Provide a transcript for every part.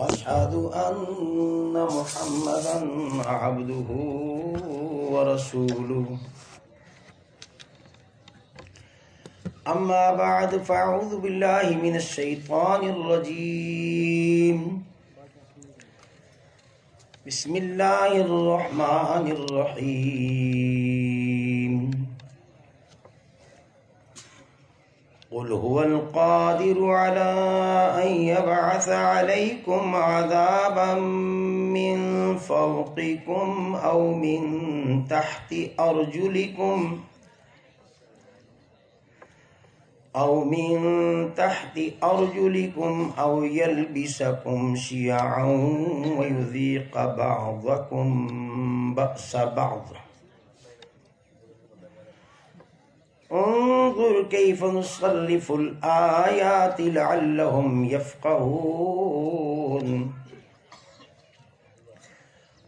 واشهد ان محمدا عبده ورسوله اما بعد فاعوذ بالله من الشيطان الرجيم بسم الله الرحمن الرحيم قل هو القادر على أن يبعث عليكم عذابا من فوقكم أو من تحت أرجلكم أو يلبسكم شيعا ويذيق بعضكم بأس بعض انظر كيف نصرف الآيات لعلهم يفقهون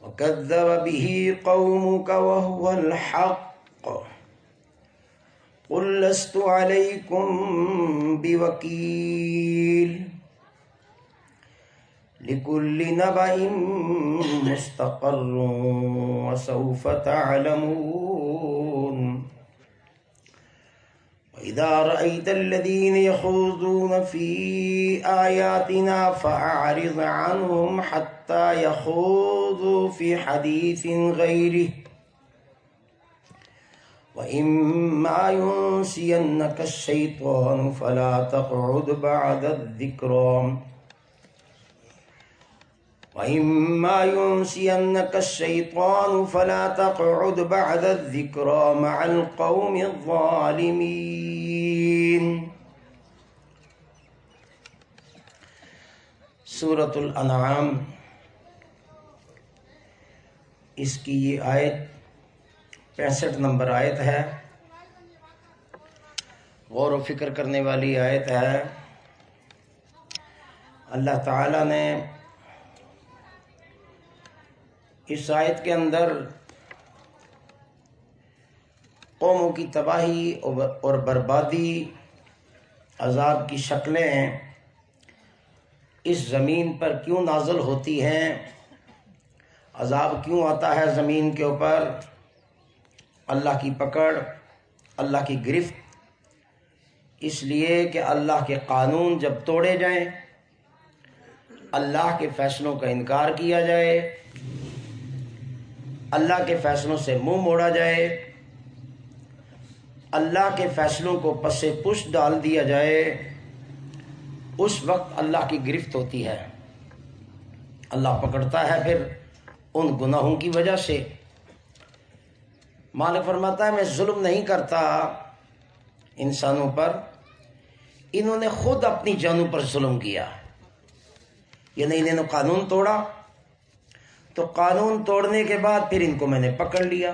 وكذب به قومك وهو الحق قل لست عليكم بوكيل لكل نبأ مستقر وسوف تعلمون وإذا رأيت الذين يخوضون في آياتنا فأعرض عنهم حتى يخوضوا في حديث غيره وإما ينسينك الشيطان فلا تقعد بعد الذكرى مع القوم الظالمين. سورۃ الانعام، اس کی یہ آیت 65 نمبر آیت ہے، غور و فکر کرنے والی آیت ہے. اللہ تعالی نے اس آیت کے اندر قوموں کی تباہی اور بربادی، عذاب کی شکلیں اس زمین پر کیوں نازل ہوتی ہیں، عذاب کیوں آتا ہے زمین کے اوپر، اللہ کی پکڑ، اللہ کی گرفت، اس لیے کہ اللہ کے قانون جب توڑے جائیں، اللہ کے فیصلوں کا انکار کیا جائے، اللہ کے فیصلوں سے منہ موڑا جائے، اللہ کے فیصلوں کو پس پش ڈال دیا جائے، اس وقت اللہ کی گرفت ہوتی ہے. اللہ پکڑتا ہے پھر ان گناہوں کی وجہ سے. مالک فرماتا ہے میں ظلم نہیں کرتا انسانوں پر، انہوں نے خود اپنی جانوں پر ظلم کیا. یعنی انہوں نے قانون توڑا تو قانون توڑنے کے بعد پھر ان کو میں نے پکڑ لیا.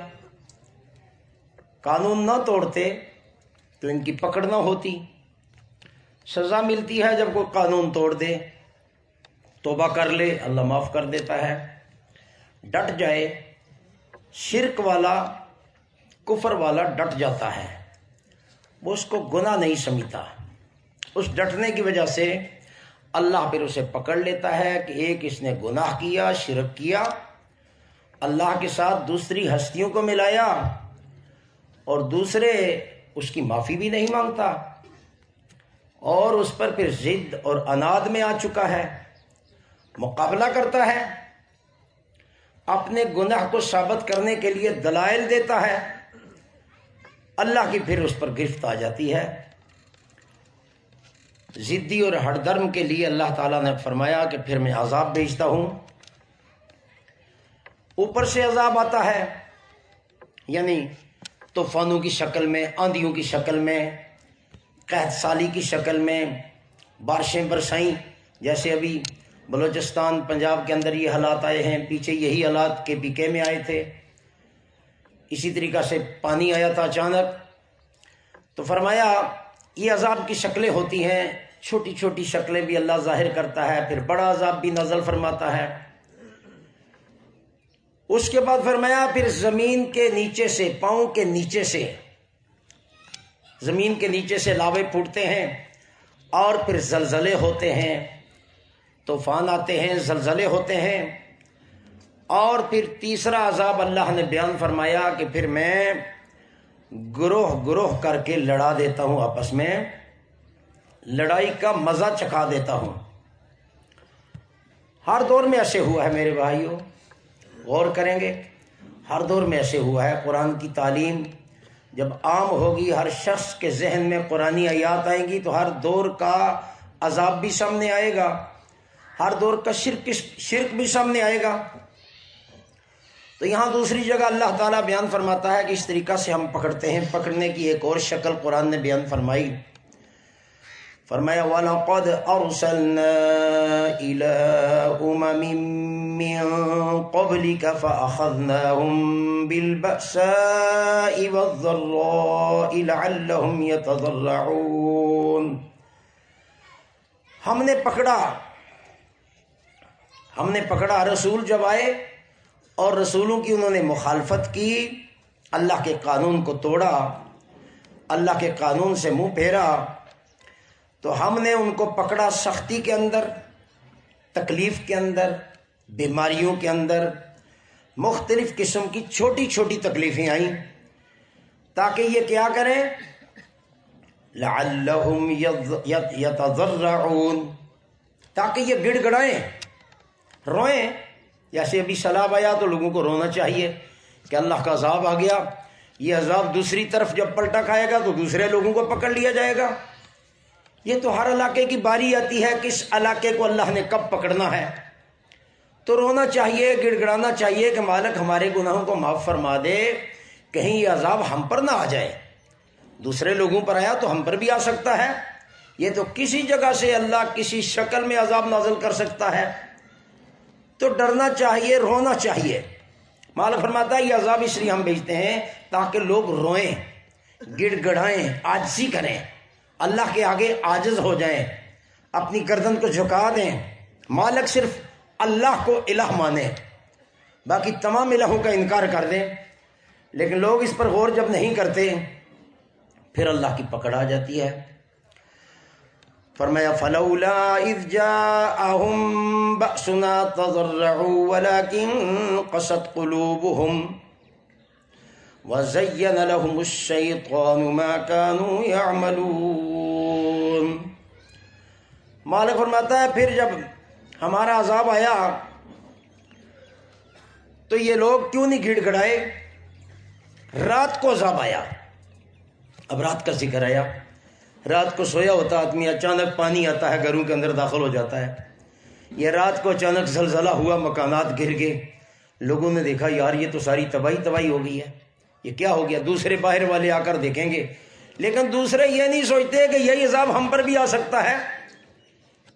قانون نہ توڑتے تو ان کی پکڑ نہ ہوتی. سزا ملتی ہے جب کوئی قانون توڑ دے، توبہ کر لے، اللہ معاف کر دیتا ہے. ڈٹ جائے، شرک والا، کفر والا ڈٹ جاتا ہے، وہ اس کو گناہ نہیں سمجھتا. اس ڈٹنے کی وجہ سے اللہ پھر اسے پکڑ لیتا ہے کہ ایک اس نے گناہ کیا، شرک کیا، اللہ کے ساتھ دوسری ہستیوں کو ملایا، اور دوسرے اس کی معافی بھی نہیں مانگتا، اور اس پر پھر ضد اور عناد میں آ چکا ہے، مقابلہ کرتا ہے، اپنے گناہ کو ثابت کرنے کے لیے دلائل دیتا ہے. اللہ کی پھر اس پر گرفت آ جاتی ہے. ضدی اور ہٹ درم کے لیے اللہ تعالیٰ نے فرمایا کہ پھر میں عذاب بھیجتا ہوں. اوپر سے عذاب آتا ہے، یعنی طوفانوں کی شکل میں، آندھیوں کی شکل میں، قحط سالی کی شکل میں، بارشیں برسائیں. جیسے ابھی بلوچستان، پنجاب کے اندر یہ حالات آئے ہیں، پیچھے یہی حالات KPK میں آئے تھے. اسی طریقہ سے پانی آیا تھا اچانک. تو فرمایا یہ عذاب کی شکلیں ہوتی ہیں، چھوٹی چھوٹی شکلیں بھی اللہ ظاہر کرتا ہے، پھر بڑا عذاب بھی نازل فرماتا ہے. اس کے بعد فرمایا پھر زمین کے نیچے سے، پاؤں کے نیچے سے، زمین کے نیچے سے لاوے پھوٹتے ہیں اور پھر زلزلے ہوتے ہیں. طوفان آتے ہیں، زلزلے ہوتے ہیں، اور پھر تیسرا عذاب اللہ نے بیان فرمایا کہ پھر میں گروہ گروہ کر کے لڑا دیتا ہوں، آپس میں لڑائی کا مزہ چکھا دیتا ہوں۔ ہر دور میں ایسے ہوا ہے میرے بھائیوں، غور کریں گے، ہر دور میں ایسے ہوا ہے۔ قرآن کی تعلیم جب عام ہوگی، ہر شخص کے ذہن میں قرآنی آیات آئیں گی تو ہر دور کا عذاب بھی سامنے آئے گا، ہر دور کا شرک بھی سامنے آئے گا۔ تو یہاں دوسری جگہ اللہ تعالیٰ بیان فرماتا ہے کہ اس طریقہ سے ہم پکڑتے ہیں۔ پکڑنے کی ایک اور شکل قرآن نے بیان فرمائی، فرمایا وَلَقَدْ أَرْسَلْنَا إِلَىٰ أُمَمٍ مِّن قَبْلِكَ فَأَخَذْنَاهُم بِالْبَأْسَاءِ وَالضَّرَّاءِ لَعَلَّهُمْ يَتَضَرَّعُونَ۔ ہم نے پکڑا رسول جب آئے اور رسولوں کی انہوں نے مخالفت کی، اللہ کے قانون کو توڑا، اللہ کے قانون سے منہ پھیرا، تو ہم نے ان کو پکڑا سختی کے اندر، تکلیف کے اندر، بیماریوں کے اندر، مختلف قسم کی چھوٹی چھوٹی تکلیفیں آئیں تاکہ یہ کیا کریں، لعلہم یتضرعون، تاکہ یہ گڑ گڑائیں، روئیں۔ جیسے ابھی سیلاب آیا تو لوگوں کو رونا چاہیے کہ اللہ کا عذاب آ گیا، یہ عذاب دوسری طرف جب پلٹا کھائے گا تو دوسرے لوگوں کو پکڑ لیا جائے گا۔ یہ تو ہر علاقے کی باری آتی ہے، کس علاقے کو اللہ نے کب پکڑنا ہے، تو رونا چاہیے، گڑ گڑانا چاہیے کہ مالک ہمارے گناہوں کو معاف فرما دے، کہیں یہ عذاب ہم پر نہ آ جائے، دوسرے لوگوں پر آیا تو ہم پر بھی آ سکتا ہے، یہ تو کسی جگہ سے اللہ کسی شکل میں عذاب نازل کر سکتا ہے، تو ڈرنا چاہیے، رونا چاہیے۔ مالک فرماتا ہے یہ عذاب اس لیے ہم بھیجتے ہیں تاکہ لوگ روئیں، گڑ گڑائیں، عاجزی کریں، اللہ کے آگے عاجز ہو جائیں، اپنی گردن کو جھکا دیں، مالک صرف اللہ کو الہ مانیں، باقی تمام الہوں کا انکار کر دیں۔ لیکن لوگ اس پر غور جب نہیں کرتے پھر اللہ کی پکڑ آ جاتی ہے۔ فرمایا فَلَوْلَا إِذْ جَاءَهُمْ بَأْسُنَا تَضَرَّعُوا وَلَكِنْ قَسَتْ قُلُوبُهُمْ وَزَيَّنَ لَهُمُ الشَّيْطَانُ مَا كَانُوا يَعْمَلُونَ۔ مالک فرماتا ہے پھر جب ہمارا عذاب آیا تو یہ لوگ کیوں نہیں گڑ گڑائے؟ رات کو عذاب آیا، اب رات کا ذکر آیا، رات کو سویا ہوتا آدمی، اچانک پانی آتا ہے، گھروں کے اندر داخل ہو جاتا ہے۔ یہ رات کو اچانک زلزلہ ہوا، مکانات گر گئے، لوگوں نے دیکھا یار یہ تو ساری تباہی ہو گئی ہے، یہ کیا ہو گیا؟ دوسرے باہر والے آ کر دیکھیں گے، لیکن دوسرے یہ نہیں سوچتے کہ یہی عذاب ہم پر بھی آ سکتا ہے۔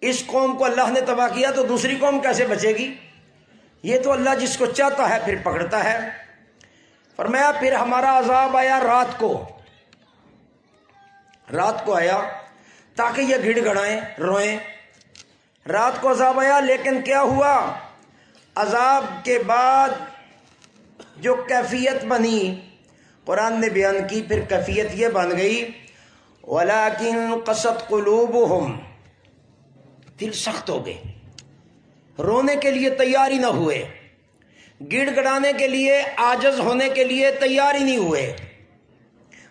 اس قوم کو اللہ نے تباہ کیا تو دوسری قوم کیسے بچے گی؟ یہ تو اللہ جس کو چاہتا ہے پھر پکڑتا ہے۔ فرمایا پھر ہمارا عذاب آیا رات کو آیا تاکہ یہ گڑ گڑائیں، روئیں۔ رات کو عذاب آیا، لیکن کیا ہوا؟ عذاب کے بعد جو کیفیت بنی قرآن نے بیان کی، پھر کیفیت یہ بن گئی وَلَكِنْ قَسَتْ قُلُوبُهُمْ، دل سخت ہو گئے، رونے کے لیے تیار ہی نہ ہوئے، گڑ گڑانے کے لیے، عاجز ہونے کے لیے تیار ہی نہیں ہوئے،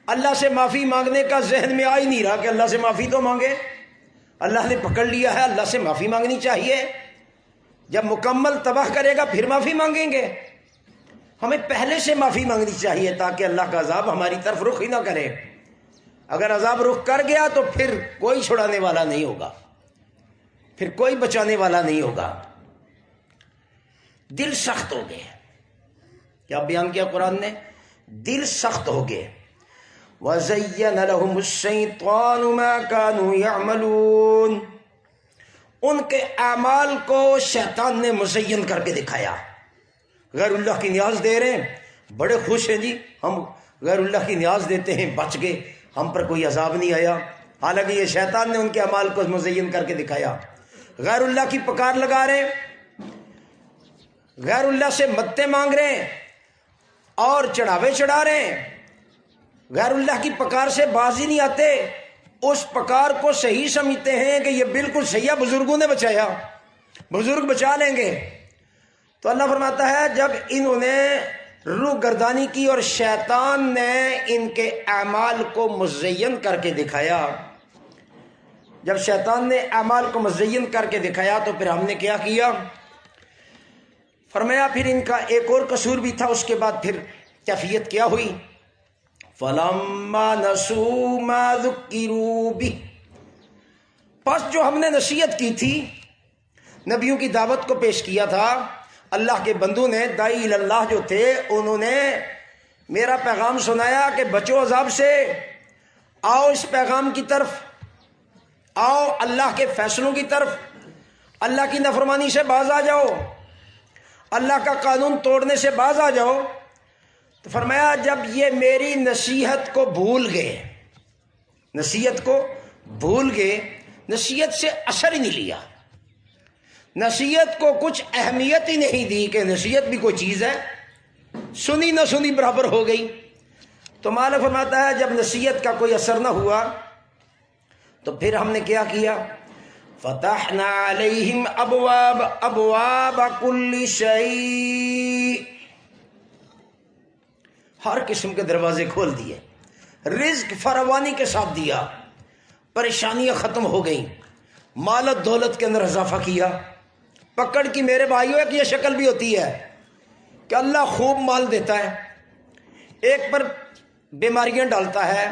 اللہ سے معافی مانگنے کا ذہن میں آ ہی نہیں رہا کہ اللہ سے معافی تو مانگے، اللہ نے پکڑ لیا ہے، اللہ سے معافی مانگنی چاہیے، جب مکمل تباہ کرے گا پھر معافی مانگیں گے۔ ہمیں پہلے سے معافی مانگنی چاہیے تاکہ اللہ کا عذاب ہماری طرف رخ ہی نہ کرے۔ اگر عذاب رخ کر گیا تو پھر کوئی چھڑانے والا نہیں ہوگا، پھر کوئی بچانے والا نہیں ہوگا۔ دل سخت ہو گئے، کیا بیان کیا قرآن نے؟ دل سخت ہو گئے۔ وَزَيَّنَ لَهُمُ الشَّيْطَانُ مَا كَانُوا يَعْمَلُونَ، ان کے اعمال کو شیطان نے مزین کر کے دکھایا۔ غیر اللہ کی نیاز دے رہے ہیں، بڑے خوش ہیں جی ہم غیر اللہ کی نیاز دیتے ہیں، بچ گئے، ہم پر کوئی عذاب نہیں آیا، حالانکہ یہ شیطان نے ان کے اعمال کو مزین کر کے دکھایا۔ غیر اللہ کی پکار لگا رہے ہیں، غیر اللہ سے مددیں مانگ رہے ہیں اور چڑھاوے چڑھا رہے ہیں، غیر اللہ کی پکار سے باز ہی نہیں آتے، اس پکار کو صحیح سمجھتے ہیں کہ یہ بالکل صحیح ہے، بزرگوں نے بچایا، بزرگ بچا لیں گے. تو اللہ فرماتا ہے جب انہوں نے روح گردانی کی اور شیطان نے ان کے اعمال کو مزین کر کے دکھایا، جب شیطان نے اعمال کو مزین کر کے دکھایا تو پھر ہم نے کیا کیا؟ فرمایا پھر ان کا ایک اور قصور بھی تھا. اس کے بعد پھر کیفیت کیا ہوئی؟ فَلَمَّا نَسُوا مَا ذُكِّرُوا بِهِ، پس جو ہم نے نصیحت کی تھی، نبیوں کی دعوت کو پیش کیا تھا، اللہ کے بندوں نے، داعی اللہ جو تھے، انہوں نے میرا پیغام سنایا کہ بچو عذاب سے، آؤ اس پیغام کی طرف، آؤ اللہ کے فیصلوں کی طرف، اللہ کی نافرمانی سے باز آ جاؤ، اللہ کا قانون توڑنے سے باز آ جاؤ. تو فرمایا جب یہ میری نصیحت کو بھول گئے، نصیحت کو بھول گئے، نصیحت سے اثر ہی نہیں لیا، نصیحت کو کچھ اہمیت ہی نہیں دی کہ نصیحت بھی کوئی چیز ہے، سنی نہ سنی برابر ہو گئی. تو مالک فرماتا ہے جب نصیحت کا کوئی اثر نہ ہوا تو پھر ہم نے کیا کیا؟ فتحنا علیہم ابواب کل شیء، ہر قسم کے دروازے کھول دیے، رزق فراوانی کے ساتھ دیا، پریشانیاں ختم ہو گئیں، مال و دولت کے اندر اضافہ کیا. پکڑ کی میرے بھائیوں ایک یہ شکل بھی ہوتی ہے کہ اللہ خوب مال دیتا ہے، ایک پر بیماریاں ڈالتا ہے،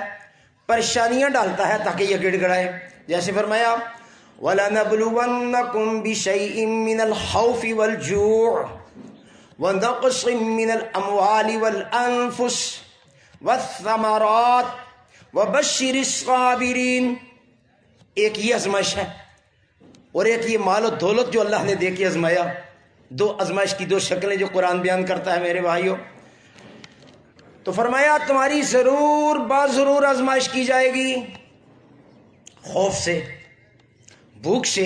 پریشانیاں ڈالتا ہے تاکہ یہ گڑ گڑائے. جیسے فرمایا وَلَنَبْلُوَنَّكُمْ بِشَيْءٍ مِّنَ الْخَوْفِ وَالْجُوعِ وَنَقْصٍ مِّنَ الْأَمْوَالِ وَالْأَنفُسِ وَالثَّمَرَاتِ وَبَشِّرِ الصَّابِرِينَ. ایک یہ آزمائش ہے اور ایک یہ مال و دولت جو اللہ نے دے کے آزمایا. دو آزمائش کی دو شکلیں جو قرآن بیان کرتا ہے میرے بھائیوں. تو فرمایا تمہاری ضرور ضرور آزمائش کی جائے گی، خوف سے، بھوک سے،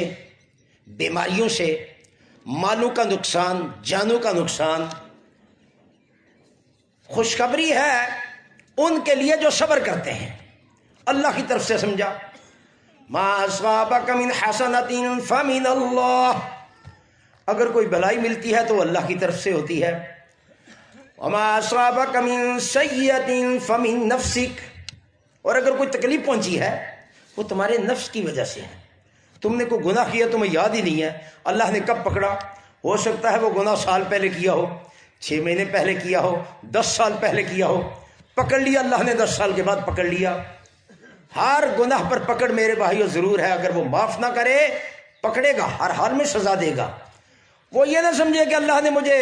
بیماریوں سے، مالوں کا نقصان، جانوں کا نقصان. خوشخبری ہے ان کے لیے جو صبر کرتے ہیں. اللہ کی طرف سے سمجھا، ما اصابک من حسنۃ فمن اللہ، اگر کوئی بلائی ملتی ہے تو اللہ کی طرف سے ہوتی ہے. وما اصابک من سیئۃ فمن نفسک، اور اگر کوئی تکلیف پہنچی ہے وہ تمہارے نفس کی وجہ سے ہے. تم نے کوئی گناہ کیا تمہیں یاد ہی نہیں ہے، اللہ نے کب پکڑا؟ ہو سکتا ہے وہ گناہ سال پہلے کیا ہو، 6 مہینے پہلے کیا ہو، 10 سال پہلے کیا ہو، پکڑ لیا اللہ نے، 10 سال کے بعد پکڑ لیا. ہر گناہ پر پکڑ میرے بھائیوں ضرور ہے. اگر وہ معاف نہ کرے پکڑے گا، ہر حال میں سزا دے گا. وہ یہ نہ سمجھے کہ اللہ نے مجھے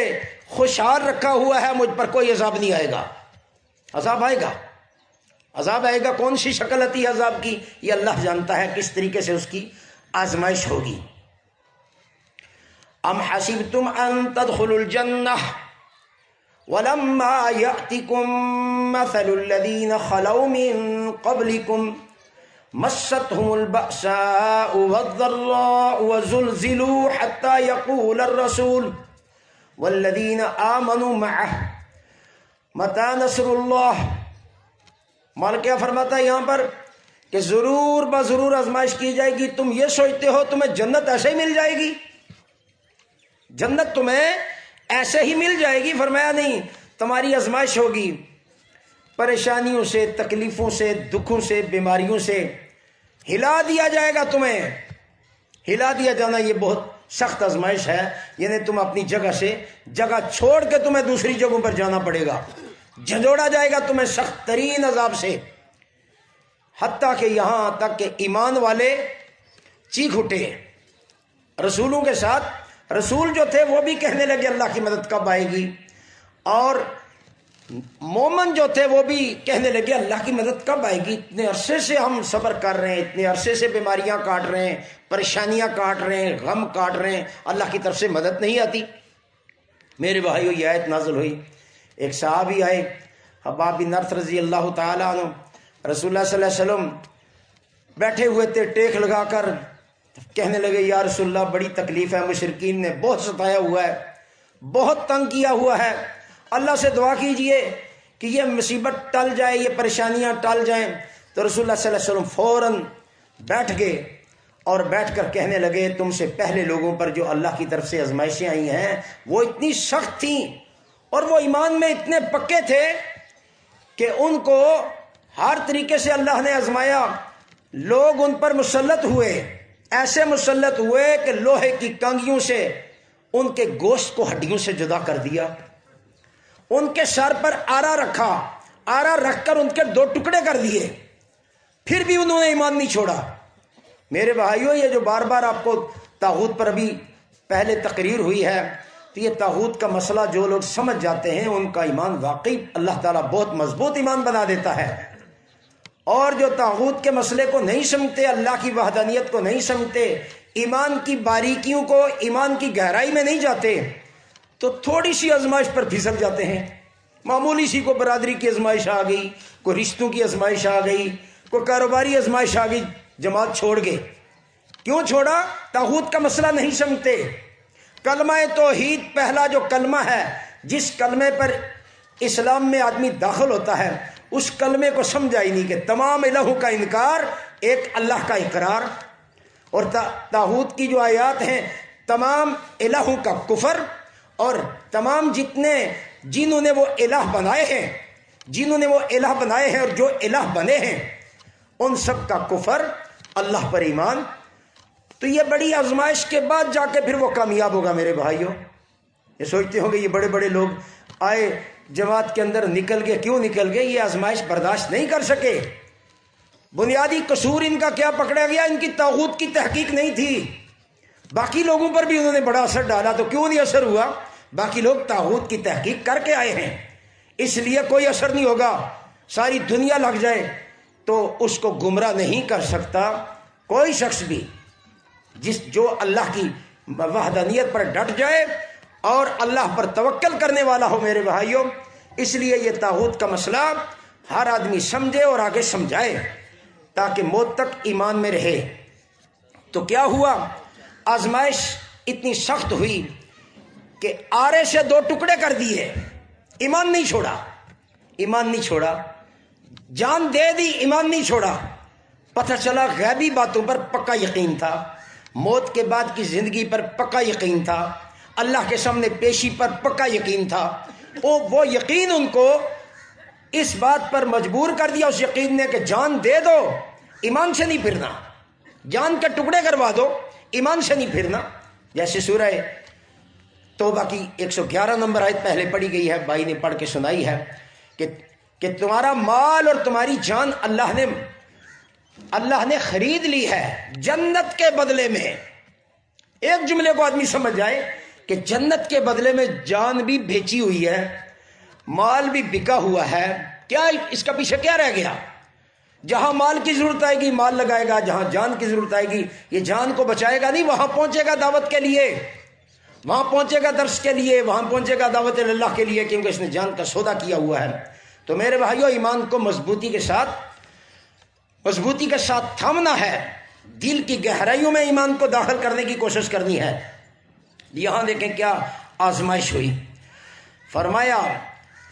خوشحال رکھا ہوا ہے، مجھ پر کوئی عذاب نہیں آئے گا. عذاب آئے گا، عذاب آئے گا. کون سی شکل آتی ہے عذاب کی یہ اللہ جانتا ہے، کس طریقے سے اس کی آزمائش ہوگی. ام حسبتم ان تدخلوا الجنہ ولما يأتكم مثل الذين خلوا من قبلكم مستهم البأساء والضراء وزلزلوا حتى يقول الرسول والذين آمنوا معه متى نصر اللہ. مال کیا فرماتا ہے یہاں پر کہ ضرور بضرور آزمائش کی جائے گی. تم یہ سوچتے ہو تمہیں جنت ایسے ہی مل جائے گی، جنت تمہیں ایسے ہی مل جائے گی؟ فرمایا نہیں، تمہاری آزمائش ہوگی، پریشانیوں سے، تکلیفوں سے، دکھوں سے، بیماریوں سے ہلا دیا جائے گا. تمہیں ہلا دیا جانا یہ بہت سخت آزمائش ہے، یعنی تم اپنی جگہ سے جگہ چھوڑ کے تمہیں دوسری جگہوں پر جانا پڑے گا، جھنجھوڑا جائے گا تمہیں سخت ترین عذاب سے. حتیٰ کہ یہاں تک کہ ایمان والے چیخ اٹھے رسولوں کے ساتھ. رسول جو تھے وہ بھی کہنے لگے اللہ کی مدد کب آئے گی، اور مومن جو تھے وہ بھی کہنے لگے اللہ کی مدد کب آئے گی. اتنے عرصے سے ہم صبر کر رہے ہیں، اتنے عرصے سے بیماریاں کاٹ رہے ہیں، پریشانیاں کاٹ رہے ہیں، غم کاٹ رہے ہیں، اللہ کی طرف سے مدد نہیں آتی. میرے بھائیو یہ آیت نازل ہوئی. ایک صحابی آئے حباب بن ارت رضی اللہ تعالیٰ عنہ، رسول اللہ صلی اللہ علیہ وسلم بیٹھے ہوئے تھے ٹیک لگا کر، کہنے لگے یا رسول اللہ بڑی تکلیف ہے، مشرکین نے بہت ستایا ہوا ہے، بہت تنگ کیا ہوا ہے، اللہ سے دعا کیجئے کہ یہ مصیبت ٹل جائے، یہ پریشانیاں ٹل جائیں. تو رسول اللہ صلی اللہ علیہ وسلم فوراً بیٹھ گئے اور بیٹھ کر کہنے لگے تم سے پہلے لوگوں پر جو اللہ کی طرف سے آزمائشیں آئی ہیں وہ اتنی سخت تھیں اور وہ ایمان میں اتنے پکے تھے کہ ان کو ہر طریقے سے اللہ نے آزمایا. لوگ ان پر مسلط ہوئے، ایسے مسلط ہوئے کہ لوہے کی کانگیوں سے ان کے گوشت کو ہڈیوں سے جدا کر دیا. ان کے سر پر آرا رکھا، آرا رکھ کر ان کے 2 ٹکڑے کر دیے، پھر بھی انہوں نے ایمان نہیں چھوڑا. میرے بھائیوں، یہ جو بار بار آپ کو طاغوت پر ابھی پہلے تقریر ہوئی ہے، تو یہ طاغوت کا مسئلہ جو لوگ سمجھ جاتے ہیں ان کا ایمان واقعی اللہ تعالیٰ بہت مضبوط ایمان بنا دیتا ہے. اور جو طاغوت کے مسئلے کو نہیں سمجھتے، اللہ کی وحدانیت کو نہیں سمجھتے، ایمان کی باریکیوں کو، ایمان کی گہرائی میں نہیں جاتے، تو تھوڑی سی آزمائش پر پھسل جاتے ہیں. معمولی سی کو برادری کی آزمائش آ گئی، کوئی رشتوں کی آزمائش آ گئی، کوئی کاروباری آزمائش آ گئی، جماعت چھوڑ گئے. کیوں چھوڑا؟ طاغوت کا مسئلہ نہیں سمجھتے. کلمہ توحید پہلا جو کلمہ ہے، جس کلمے پر اسلام میں آدمی داخل ہوتا ہے، اس کلمے کو سمجھا ہی نہیں کہ تمام الہوں کا انکار، ایک اللہ کا اقرار. اور طاغوت کی جو آیات ہیں تمام الہوں کا کفر، اور تمام جنہوں نے وہ الہ بنائے ہیں، جنہوں نے وہ الہ بنائے ہیں اور جو الہ بنے ہیں، ان سب کا کفر، اللہ پر ایمان. تو یہ بڑی آزمائش کے بعد جا کے پھر وہ کامیاب ہوگا. میرے بھائیوں، یہ سوچتے ہوں گے یہ بڑے بڑے لوگ آئے جماعت کے اندر، نکل گئے. کیوں نکل گئے؟ یہ آزمائش برداشت نہیں کر سکے. بنیادی قصور ان کا کیا پکڑا گیا؟ ان کی طاغوت کی تحقیق نہیں تھی. باقی لوگوں پر بھی انہوں نے بڑا اثر ڈالا، تو کیوں نہیں اثر ہوا؟ باقی لوگ طاغوت کی تحقیق کر کے آئے ہیں، اس لیے کوئی اثر نہیں ہوگا. ساری دنیا لگ جائے تو اس کو گمراہ نہیں کر سکتا کوئی شخص بھی، جو اللہ کی وحدانیت پر ڈٹ جائے اور اللہ پر توکل کرنے والا ہو. میرے بھائیوں، اس لیے یہ طاغوت کا مسئلہ ہر آدمی سمجھے اور آگے سمجھائے تاکہ موت تک ایمان میں رہے. تو کیا ہوا؟ آزمائش اتنی سخت ہوئی کہ آرے سے 2 ٹکڑے کر دیے. ایمان نہیں چھوڑا، ایمان نہیں چھوڑا. جان دے دی، ایمان نہیں چھوڑا. پتہ چلا غیبی باتوں پر پکا یقین تھا، موت کے بعد کی زندگی پر پکا یقین تھا، اللہ کے سامنے پیشی پر پکا یقین تھا. وہ یقین ان کو اس بات پر مجبور کر دیا، اس یقین نے، کہ جان دے دو، ایمان سے نہیں پھرنا. جان کے ٹکڑے کروا دو، ایمان سے نہیں پھرنا. جیسے سورہ توبہ کی 111 نمبر آیت پہلے پڑھی گئی ہے، بھائی نے پڑھ کے سنائی ہے کہ تمہارا مال اور تمہاری جان اللہ نے خرید لی ہے جنت کے بدلے میں. ایک جملے کو آدمی سمجھ جائے کہ جنت کے بدلے میں جان بھی بیچی ہوئی ہے، مال بھی بکا ہوا ہے. کیا اس کا پیچھے کیا رہ گیا؟ جہاں مال کی ضرورت آئے گی مال لگائے گا، جہاں جان کی ضرورت آئے گی یہ جان کو بچائے گا نہیں، وہاں پہنچے گا دعوت کے لیے، وہاں پہنچے گا درس کے لیے، وہاں پہنچے گا دعوت اللہ کے لیے، کیونکہ اس نے جان کا سودا کیا ہوا ہے. تو میرے بھائیوں، ایمان کو مضبوطی کے ساتھ تھامنا ہے، دل کی گہرائیوں میں ایمان کو داخل کرنے کی کوشش کرنی ہے. یہاں دیکھیں کیا آزمائش ہوئی. فرمایا